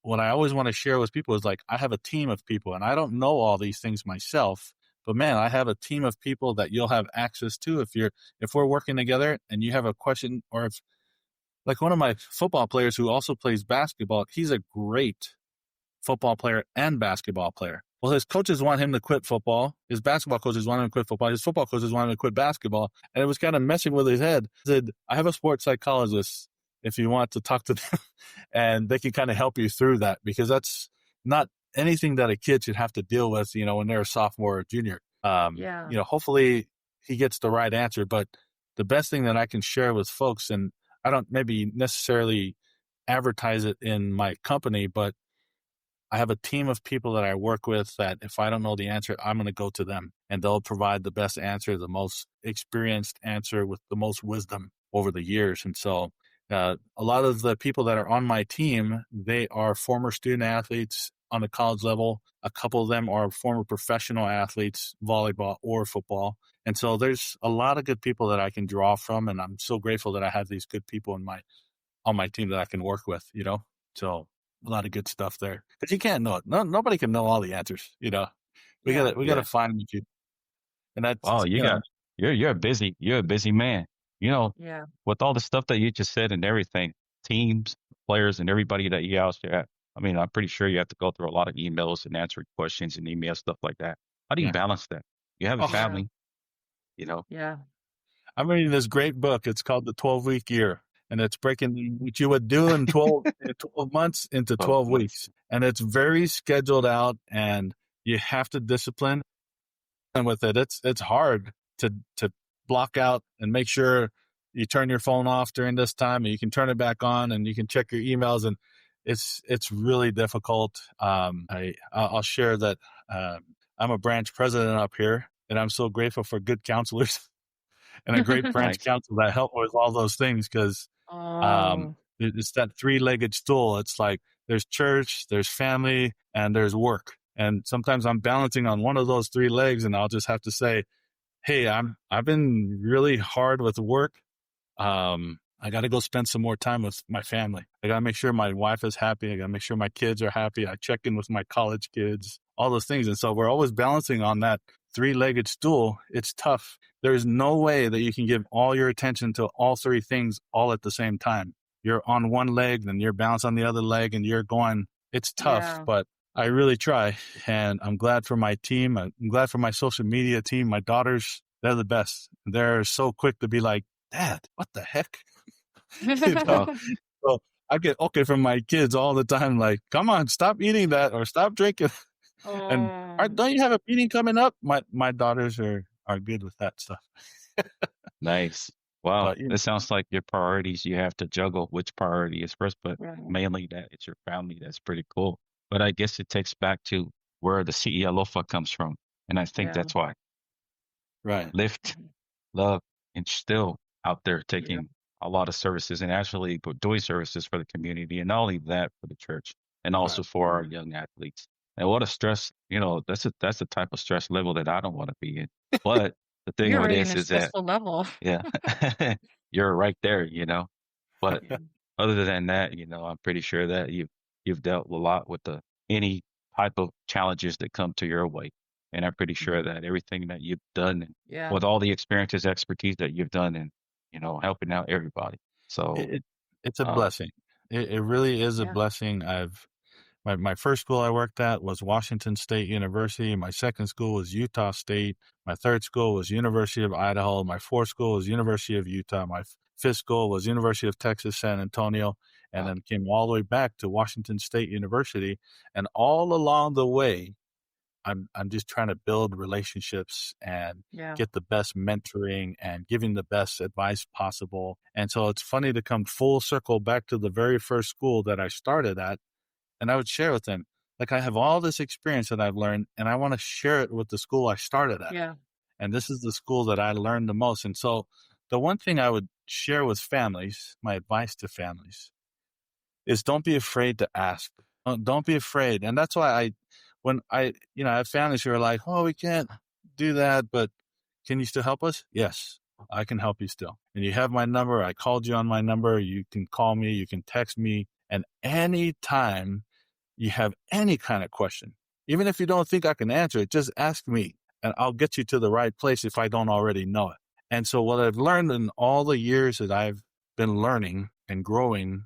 what I always want to share with people is like, I have a team of people and I don't know all these things myself, but man, I have a team of people that you'll have access to if we're working together and you have a question, or if like one of my football players who also plays basketball, he's a great football player and basketball player. Well, his coaches want him to quit football. His basketball coaches want him to quit football. His football coaches want him to quit basketball. And it was kind of messing with his head. I said, I have a sports psychologist if you want to talk to them and they can kind of help you through that because that's not anything that a kid should have to deal with, you know, when they're a sophomore or junior. yeah. You know, hopefully he gets the right answer, but the best thing that I can share with folks, and I don't maybe necessarily advertise it in my company, but I have a team of people that I work with that if I don't know the answer, I'm going to go to them and they'll provide the best answer, the most experienced answer with the most wisdom over the years. And so a lot of the people that are on my team, they are former student athletes on the college level. A couple of them are former professional athletes, volleyball or football. And so there's a lot of good people that I can draw from. And I'm so grateful that I have these good people on my team that I can work with, you know? So a lot of good stuff there. But you can't know it. Nobody can know all the answers, you know. We gotta find what you, and that's, Oh, you're a busy man. You know, Yeah. with all the stuff that you just said and everything, teams, players, and everybody that you out there. I mean, I'm pretty sure you have to go through a lot of emails and answering questions and email stuff like that. How do you yeah. balance that? You have a Oh, family, you know. Yeah. I'm reading this great book. It's called The 12-Week Year. And it's breaking what you would do in 12 months into 12 weeks. And it's very scheduled out and you have to discipline. And with it, it's hard to block out and make sure you turn your phone off during this time and you can turn it back on and you can check your emails. And it's really difficult. I'll share that I'm a branch president up here and I'm so grateful for good counselors and a great branch Nice. counsel that help with all those things because Oh, it's that three-legged stool. It's like there's church, there's family, and there's work. And sometimes I'm balancing on one of those three legs, and I'll just have to say, "Hey, I've been really hard with work. I got to go spend some more time with my family. I got to make sure my wife is happy. I got to make sure my kids are happy. I check in with my college kids, all those things. And so we're always balancing on that three-legged stool. It's tough. There's no way that you can give all your attention to all three things all at the same time. You're on one leg, then you're balanced on the other leg, and you're going. It's tough, yeah. but I really try, and I'm glad for my team. I'm glad for my social media team. My daughters, they're the best. They're so quick to be like, "Dad, what the heck?" You know? Oh, So I get okay from my kids all the time, like, "Come on, stop eating that or stop drinking." And don't you have a meeting coming up? My daughters are good with that stuff. nice. Wow. But It sounds like your priorities, you have to juggle which priority is first, but Right. mainly that it's your family. That's pretty cool. But I guess it takes back to where the ialofa comes from. And I think Yeah. that's why right. lift, love, and still out there Yeah. taking a lot of services and actually doing services for the community, and not only that for the church and also Right. for our young athletes. And what a stress, that's the type of stress level that I don't want to be in. But the thing You're of it already in a is that, stressful level. yeah, you're right there, But Yeah. other than that, I'm pretty sure that you've dealt a lot with any type of challenges that come to your way. And I'm pretty sure that everything that you've done and Yeah. with all the experiences, expertise that you've done and, helping out everybody. So, It's a uh, blessing. It really is a Yeah. blessing. My first school I worked at was Washington State University. My second school was Utah State. My third school was University of Idaho. My fourth school was University of Utah. My fifth school was University of Texas, San Antonio, and then came all the way back to Washington State University. And all along the way, I'm just trying to build relationships and Yeah. get the best mentoring and giving the best advice possible. And so it's funny to come full circle back to the very first school that I started at. And I would share with them, like, I have all this experience that I've learned, and I want to share it with the school I started at. Yeah. And this is the school that I learned the most. And so the one thing I would share with families, my advice to families, is don't be afraid to ask. Don't be afraid. And that's why when I have families who are like, "Oh, we can't do that, but can you still help us?" Yes, I can help you still. And you have my number. I called you on my number. You can call me. You can text me. And anytime you have any kind of question, even if you don't think I can answer it, just ask me and I'll get you to the right place if I don't already know it. And so what I've learned in all the years that I've been learning and growing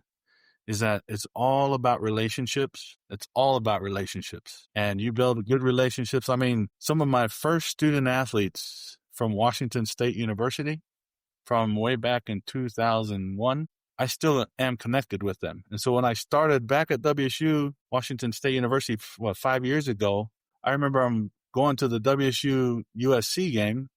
is that it's all about relationships. It's all about relationships. And you build good relationships. I mean, some of my first student athletes from Washington State University from way back in 2001, I still am connected with them. And so when I started back at WSU, Washington State University, 5 years ago, I remember I'm going to the WSU USC game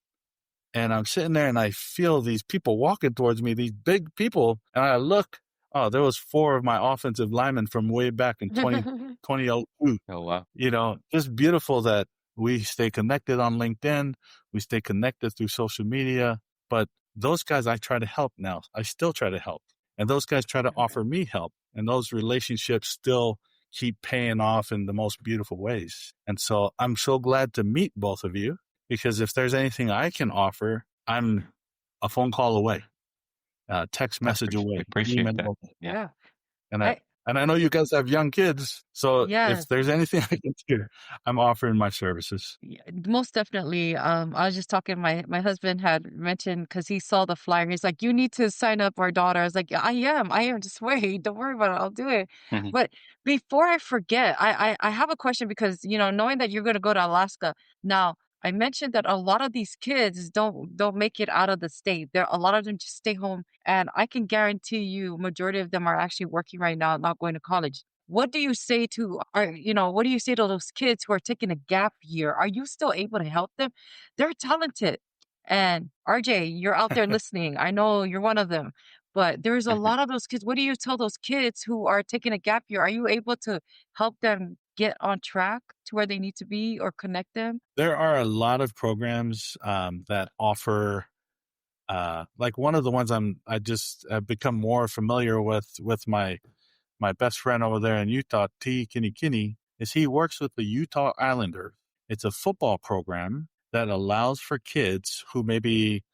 and I'm sitting there and I feel these people walking towards me, these big people. And I look, there was 4 of my offensive linemen from way back in 2002. oh, wow. Just beautiful that we stay connected on LinkedIn. We stay connected through social media. But those guys I try to help now. I still try to help. And those guys try to offer me help. And those relationships still keep paying off in the most beautiful ways. And so I'm so glad to meet both of you, because if there's anything I can offer, I'm a phone call away, text message away, Appreciate email that. away. Yeah. And I know you guys have young kids, so Yes. if there's anything I can do, I'm offering my services. Yeah, most definitely. I was just talking. My husband had mentioned because he saw the flyer. He's like, "You need to sign up our daughter." I was like, I am. Just wait. Don't worry about it. I'll do it." Mhm. But before I forget, I have a question because knowing that you're going to go to Alaska now. I mentioned that a lot of these kids don't make it out of the state. A lot of them just stay home, and I can guarantee you, majority of them are actually working right now, not going to college. What do you say to what do you say to those kids who are taking a gap year? Are you still able to help them? They're talented. And RJ, you're out there listening. I know you're one of them. But there's a lot of those kids. What do you tell those kids who are taking a gap year? Are you able to help them get on track to where they need to be or connect them? There are a lot of programs that offer, like one of the ones I just have become more familiar with my best friend over there in Utah, T. Kinney, is he works with the Utah Islanders. It's a football program that allows for kids who maybe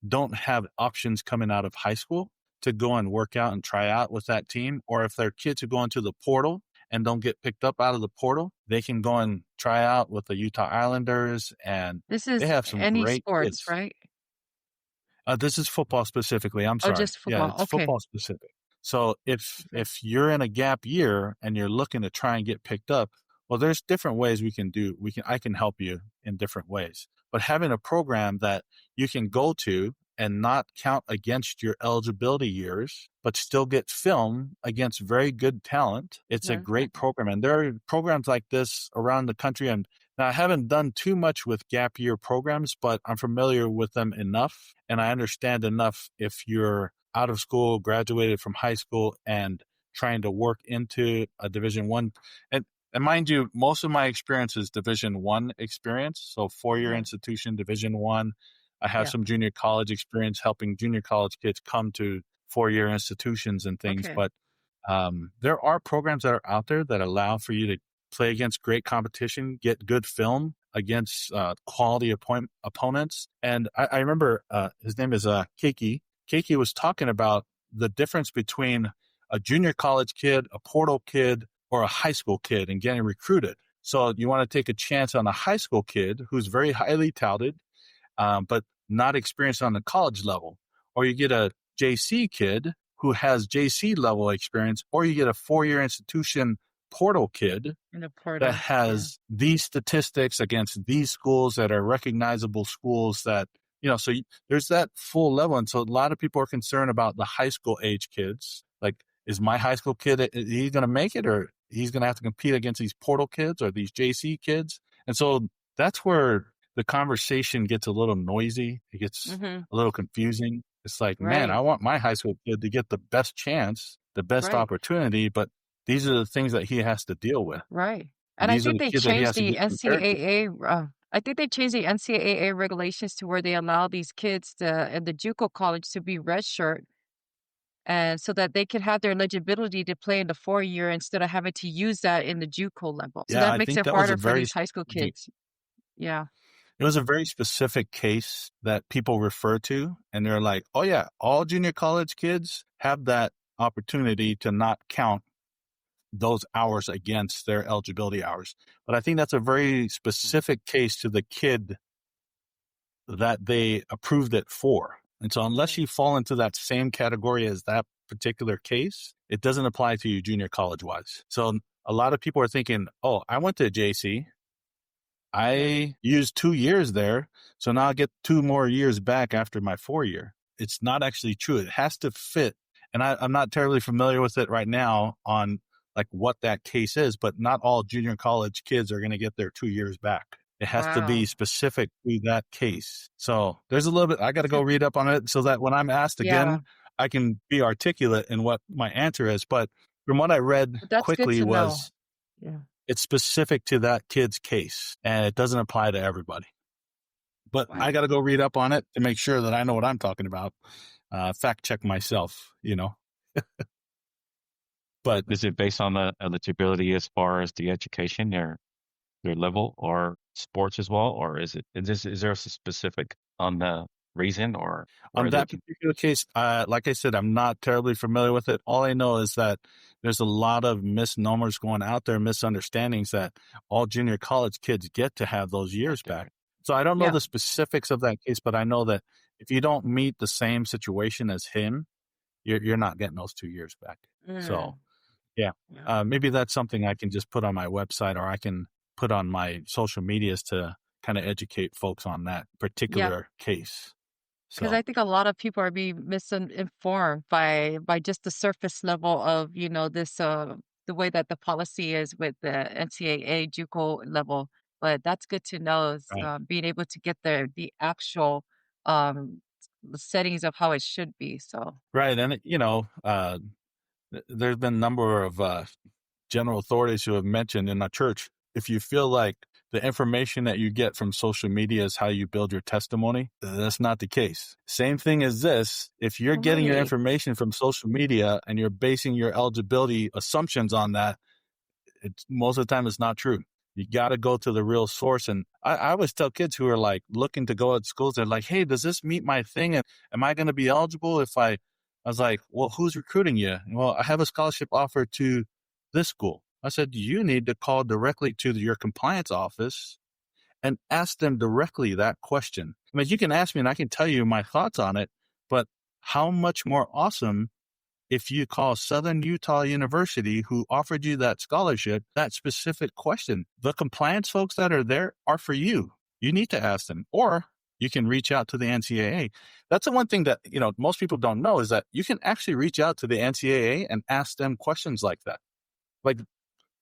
don't have options coming out of high school to go and work out and try out with that team. Or if they're kids who go into the portal and don't get picked up out of the portal, they can go and try out with the Utah Islanders. And This they is have some any great sports, kids. right? This is football specifically. I'm Oh, sorry. just Yeah, football. it's Okay. football specific. So Okay. if you're in a gap year and you're looking to try and get picked up, Well, there's different ways I can help you in different ways. But having a program that you can go to and not count against your eligibility years, but still get film against very good talent, it's a great program. And there are programs like this around the country. And now I haven't done too much with gap year programs, but I'm familiar with them enough. And I understand enough if you're out of school, graduated from high school, and trying to work into a Division I. And mind you, most of my experience is Division I experience. So 4-year institution, Division I. I have some junior college experience helping junior college kids come to 4-year institutions and things. But there are programs that are out there that allow for you to play against great competition, get good film against quality opponents. And I remember his name is Keiki. Keiki was talking about the difference between a junior college kid, a portal kid, or a high school kid and getting recruited. So you want to take a chance on a high school kid who's very highly touted, but not experienced on the college level. Or you get a JC kid who has JC level experience, or you get a 4-year institution portal kid that has these statistics against these schools that are recognizable schools that, so there's that full level. And so a lot of people are concerned about the high school age kids. Like, is my high school kid, is he going to make it, or he's going to have to compete against these portal kids or these JC kids? And so that's where the conversation gets a little noisy. It gets a little confusing. It's like, man, I want my high school kid to get the best chance, the best opportunity, but these are the things that he has to deal with. Right. And I think they changed the NCAA. I think they changed the NCAA regulations to where they allow these kids in the JUCO college to be redshirt, and so that they could have their eligibility to play in the 4-year instead of having to use that in the JUCO level. So that makes it harder for these high school kids. Yeah. It was a very specific case that people refer to, and they're like, oh yeah, all junior college kids have that opportunity to not count those hours against their eligibility hours. But I think that's a very specific case to the kid that they approved it for. And so unless you fall into that same category as that particular case, it doesn't apply to you junior college wise. So a lot of people are thinking, oh, I went to JC. I used 2 years there. So now I get 2 more years back after my 4-year. It's not actually true. It has to fit. And I'm not terribly familiar with it right now on like what that case is, but not all junior college kids are going to get their 2 years back. It has to be specific to that case. So there's a little bit, I got to go read up on it so that when I'm asked again, I can be articulate in what my answer is. But from what I read quickly was it's specific to that kid's case and it doesn't apply to everybody. But I got to go read up on it to make sure that I know what I'm talking about. Fact check myself, But is it based on the eligibility as far as the education, their level, or sports as well, or is there a specific on the reason or on that particular case? Like I said, I'm not terribly familiar with it. All I know is that there's a lot of misnomers going out there, misunderstandings that all junior college kids get to have those years back. So I don't know the specifics of that case, but I know that if you don't meet the same situation as him, you're not getting those 2 years back. So maybe that's something I can just put on my website, or I can put on my social medias to kind of educate folks on that particular case. Because I think a lot of people are being misinformed by just the surface level of, this, the way that the policy is with the NCAA JUCO level. But that's good to know, is being able to get the actual settings of how it should be. So right. And, there's been a number of general authorities who have mentioned in our church, if you feel like the information that you get from social media is how you build your testimony, that's not the case. Same thing as this. If you're getting your information from social media and you're basing your eligibility assumptions on that, most of the time it's not true. You got to go to the real source. And I always tell kids who are like looking to go at schools, they're like, hey, does this meet my thing? And am I going to be eligible if I was like, well, who's recruiting you? Well, I have a scholarship offer to this school. I said, you need to call directly to your compliance office and ask them directly that question. I mean, you can ask me and I can tell you my thoughts on it, but how much more awesome if you call Southern Utah University, who offered you that scholarship, that specific question, the compliance folks that are there are for you. You need to ask them, or you can reach out to the NCAA. That's the one thing that, most people don't know, is that you can actually reach out to the NCAA and ask them questions like that. Like,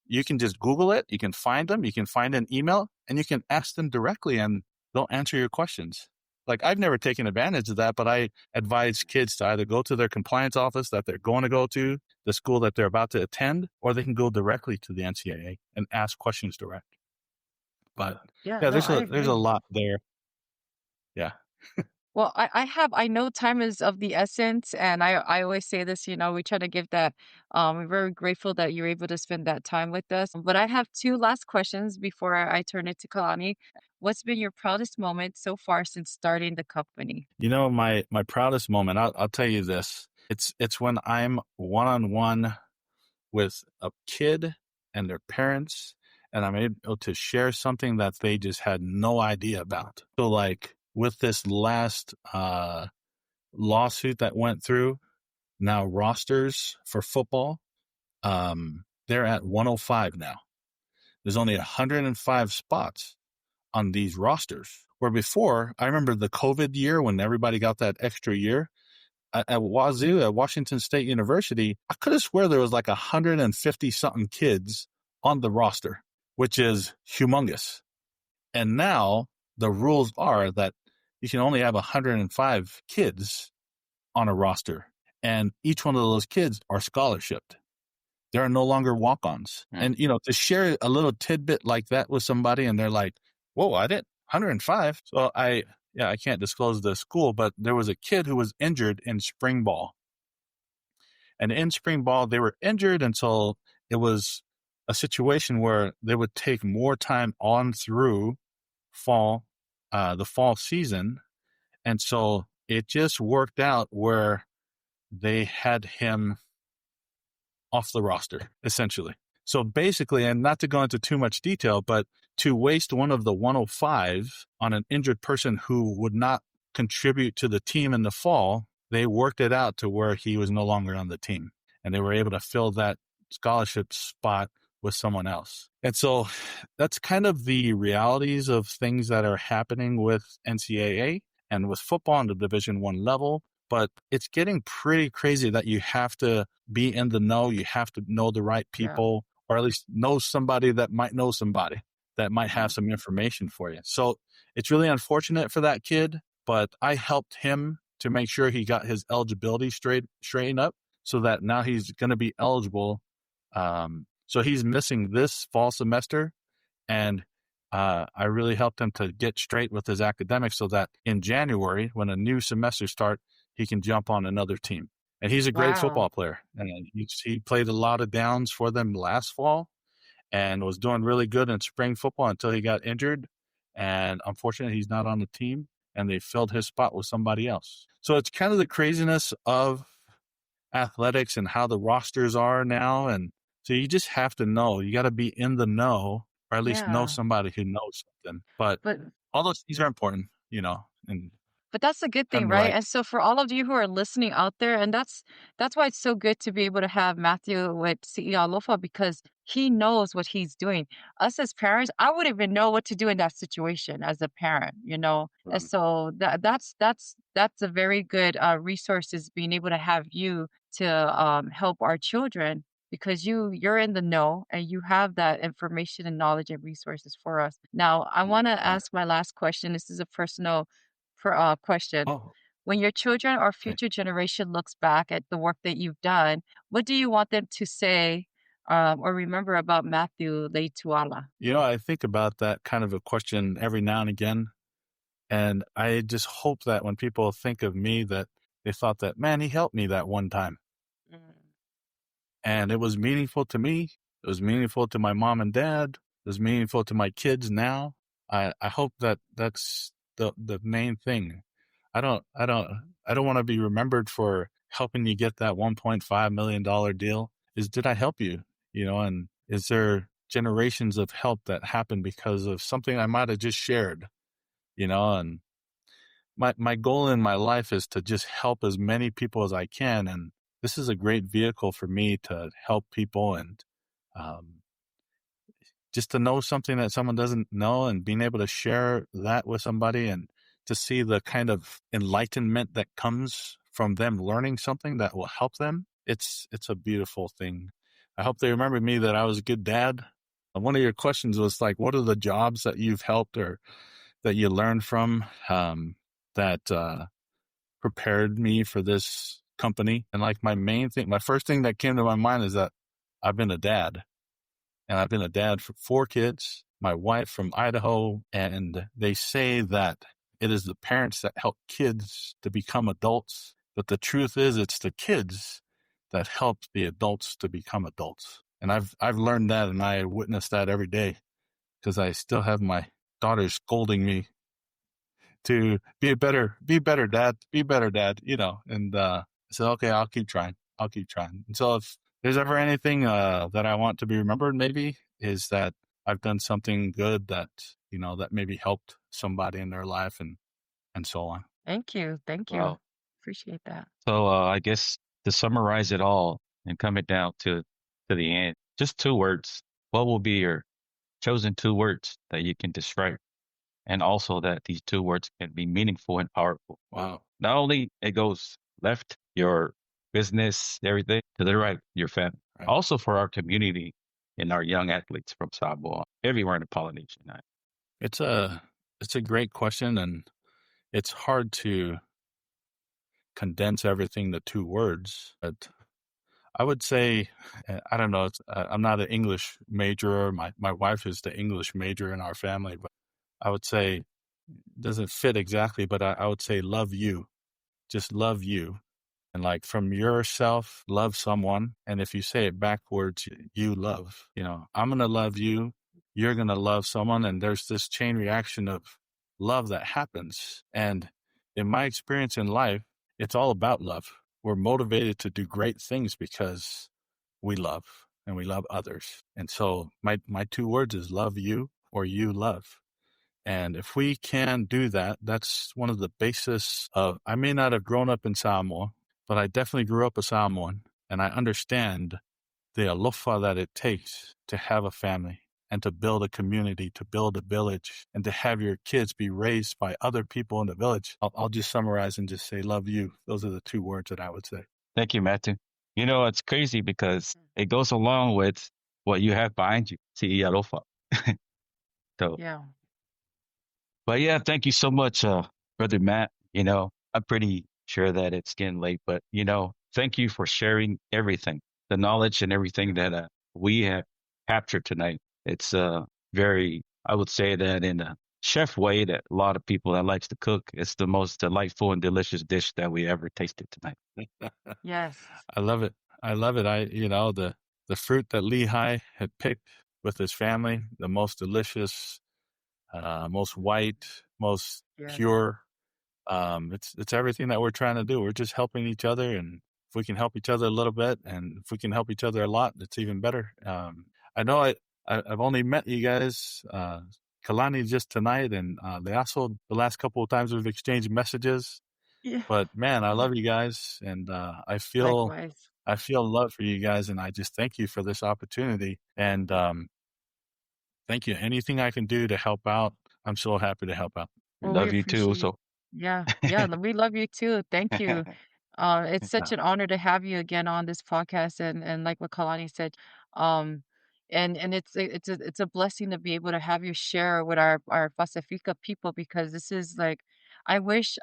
you can just Google it, you can find them, you can find an email, and you can ask them directly and they'll answer your questions. Like, I've never taken advantage of that, but I advise kids to either go to their compliance office that they're going to go to, the school that they're about to attend, or they can go directly to the NCAA and ask questions direct. But there's a lot there. Yeah. Well, I know time is of the essence, and I always say this, we try to give that, we're very grateful that you're able to spend that time with us. But I have two last questions before I turn it to Kalani. What's been your proudest moment so far since starting the company? My proudest moment, I'll tell you this. It's when I'm one-on-one with a kid and their parents, and I'm able to share something that they just had no idea about. So, like, with this last lawsuit that went through, now rosters for football, they're at 105 now. There's only 105 spots on these rosters, where before, I remember the COVID year when everybody got that extra year. At Wazoo, at Washington State University, I could have swear there was like 150 something kids on the roster, which is humongous. And now the rules are that you can only have 105 kids on a roster, and each one of those kids are scholarshiped. There are no longer walk-ons. And, to share a little tidbit like that with somebody and they're like, whoa, I didn't, 105. So I can't disclose the school, but there was a kid who was injured in spring ball. And in spring ball, they were injured until it was a situation where they would take more time on through the fall season. And so it just worked out where they had him off the roster, essentially. So basically, and not to go into too much detail, but to waste one of the 105 on an injured person who would not contribute to the team in the fall, they worked it out to where he was no longer on the team. And they were able to fill that scholarship spot with someone else. And so that's kind of the realities of things that are happening with NCAA and with football on the Division I level. But it's getting pretty crazy that you have to be in the know. You have to know the right people, or at least know somebody that might know somebody that might have some information for you. So it's really unfortunate for that kid, but I helped him to make sure he got his eligibility straightened up so that now he's going to be eligible. So he's missing this fall semester, and I really helped him to get straight with his academics so that in January, when a new semester starts, he can jump on another team. And he's a great football player. And he played a lot of downs for them last fall and was doing really good in spring football until he got injured. And unfortunately, he's not on the team, and they filled his spot with somebody else. So it's kind of the craziness of athletics and how the rosters are now. And so you just have to know. You got to be in the know, or at least know somebody who knows something. But all those things are important, and but that's a good thing, right? And so for all of you who are listening out there, and that's why it's so good to be able to have Matthew with ialofa, because he knows what he's doing. Us as parents, I wouldn't even know what to do in that situation as a parent, And so that's a very good resource, is being able to have you to help our children, because you're in the know and you have that information and knowledge and resources for us. Now, I want to ask my last question. This is a personal question. When your children or future generation looks back at the work that you've done, what do you want them to say or remember about Matthew Leituala? I think about that kind of a question every now and again. And I just hope that when people think of me, that they thought that, man, he helped me that one time. And it was meaningful to me. It was meaningful to my mom and dad. It was meaningful to my kids now. I hope that that's the main thing. I don't want to be remembered for helping you get that $1.5 million deal. Did I help you? And is there generations of help that happened because of something I might have just shared? And my goal in my life is to just help as many people as I can. And this is a great vehicle for me to help people and um, just to know something that someone doesn't know and being able to share that with somebody and to see the kind of enlightenment that comes from them learning something that will help them. It's a beautiful thing. I hope they remember me that I was a good dad. One of your questions was like, what are the jobs that you've helped or that you learned from that prepared me for this company? And like my first thing that came to my mind is that I've been a dad. And I've been a dad for 4 kids, my wife from Idaho, and they say that it is the parents that help kids to become adults. But the truth is it's the kids that help the adults to become adults. And I've learned that and I witness that every day because I still have my daughter scolding me to be better dad, and I said, okay, I'll keep trying. And so if there's ever anything that I want to be remembered, maybe is that I've done something good that, that maybe helped somebody in their life and so on. Thank you. Thank you. Wow. Appreciate that. So I guess to summarize it all and come it down to the end, just 2 words. What will be your chosen 2 words that you can describe? And also that these 2 words can be meaningful and powerful. Wow. Not only it goes left, your business, everything, to the right, your family. Right. Also for our community and our young athletes from Samoa, everywhere in the Polynesian Islands. It's a great question, and it's hard to condense everything to 2 words, but I would say, I don't know, I'm not an English major. My wife is the English major in our family, but I would say, it doesn't fit exactly, but I would say love you. Just love you. And like from yourself, love someone. And if you say it backwards, you love, I'm going to love you. You're going to love someone. And there's this chain reaction of love that happens. And in my experience in life, it's all about love. We're motivated to do great things because we love and we love others. And so my 2 words is love you or you love. And if we can do that, that's one of the basis of, I may not have grown up in Samoa, but I definitely grew up a Samoan, and I understand the ialofa that it takes to have a family and to build a community, to build a village, and to have your kids be raised by other people in the village. I'll just summarize and just say, love you. Those are the 2 words that I would say. Thank you, Matthew. It's crazy because it goes along with what you have behind you, ialofa. So, Yeah. but yeah, thank you so much, Brother Matt. I'm pretty sure that it's getting late, but thank you for sharing everything, the knowledge and everything that we have captured tonight. It's very, I would say that in a chef way that a lot of people that likes to cook, it's the most delightful and delicious dish that we ever tasted tonight. Yes. I love it. The fruit that Lehi had picked with his family, the most delicious, most white, most pure. It's everything that we're trying to do. We're just helping each other, and if we can help each other a little bit, and if we can help each other a lot, it's even better. I know I've only met you guys, Kalani just tonight, and they also the last couple of times we've exchanged messages. Yeah. But man, I love you guys, and I feel love for you guys, and I just thank you for this opportunity. And thank you. Anything I can do to help out, I'm so happy to help out. We Well, we love you too. appreciate. So Yeah. We love you too. Thank you. It's such an honor to have you again on this podcast, and like what Kalani said, um, and it's a blessing to be able to have you share with our Pacifica people, because this is like, I wish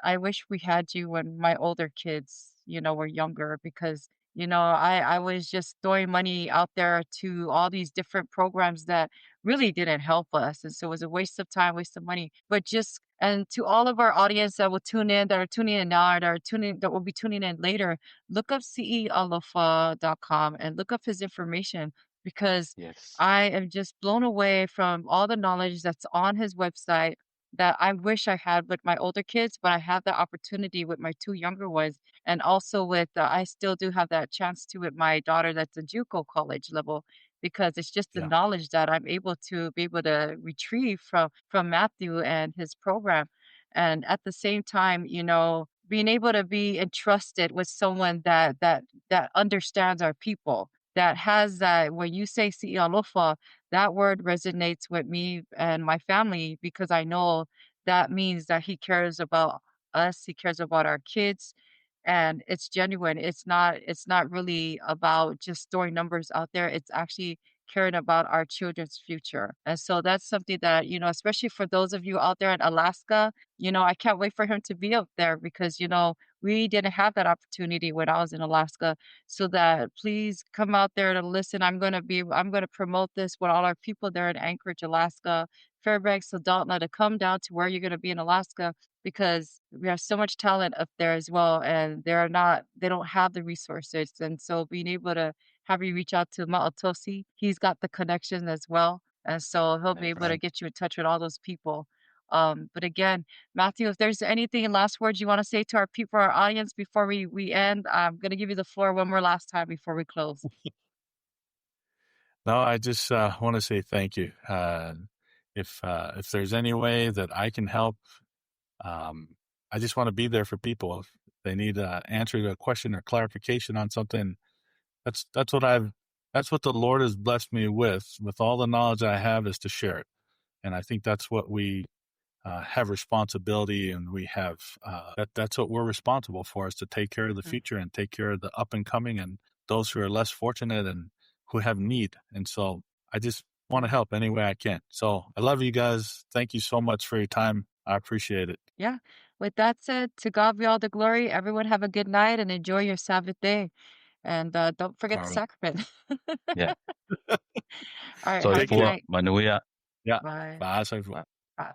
we had you when my older kids, were younger, because I was just throwing money out there to all these different programs that really didn't help us, and so it was a waste of time, waste of money. But just, and to all of our audience that will tune in, that are tuning in now, that will be tuning in later, look up cealofa.com and look up his information, because yes, I am just blown away from all the knowledge that's on his website that I wish I had with my older kids, but I have the opportunity with my 2 younger ones. And also with, I still do have that chance to with my daughter that's a JUCO college level, because it's just the Yeah. knowledge that I'm able to retrieve from Matthew and his program. And at the same time, being able to be entrusted with someone that understands our people, that has that. When you say si ialofa, that word resonates with me and my family because I know that means that he cares about us, he cares about our kids, and it's genuine. It's not really about just throwing numbers out there. It's actually caring about our children's future. And so that's something that, especially for those of you out there in Alaska, I can't wait for him to be up there because, we didn't have that opportunity when I was in Alaska. So that please come out there to listen. I'm going to promote this with all our people there in Anchorage, Alaska, Fairbanks, Dalton, to come down to where you're going to be in Alaska because we have so much talent up there as well, and they don't have the resources. And so being able to have you reach out to Ma'otosi, he's got the connections as well. And so he'll be able to get you in touch with all those people. But again, Matthew, if there's anything last words you want to say to our people, our audience before we end, I'm going to give you the floor one more last time before we close. No, I just want to say thank you. If there's any way that I can help, I just want to be there for people. If they need an answer to a question or clarification on something, that's what the Lord has blessed me with all the knowledge I have, is to share it. And I think that's what we have responsibility, and we have that's what we're responsible for, is to take care of the future and take care of the up and coming and those who are less fortunate and who have need. And so I just want to help any way I can. So I love you guys. Thank you so much for your time. I appreciate it. Yeah. With that said, to God be all the glory. Everyone have a good night and enjoy your Sabbath day. And don't forget the sacrament. Yeah. All right. So Have a good night. Manuia. Yeah. Bye. Bye. Bye.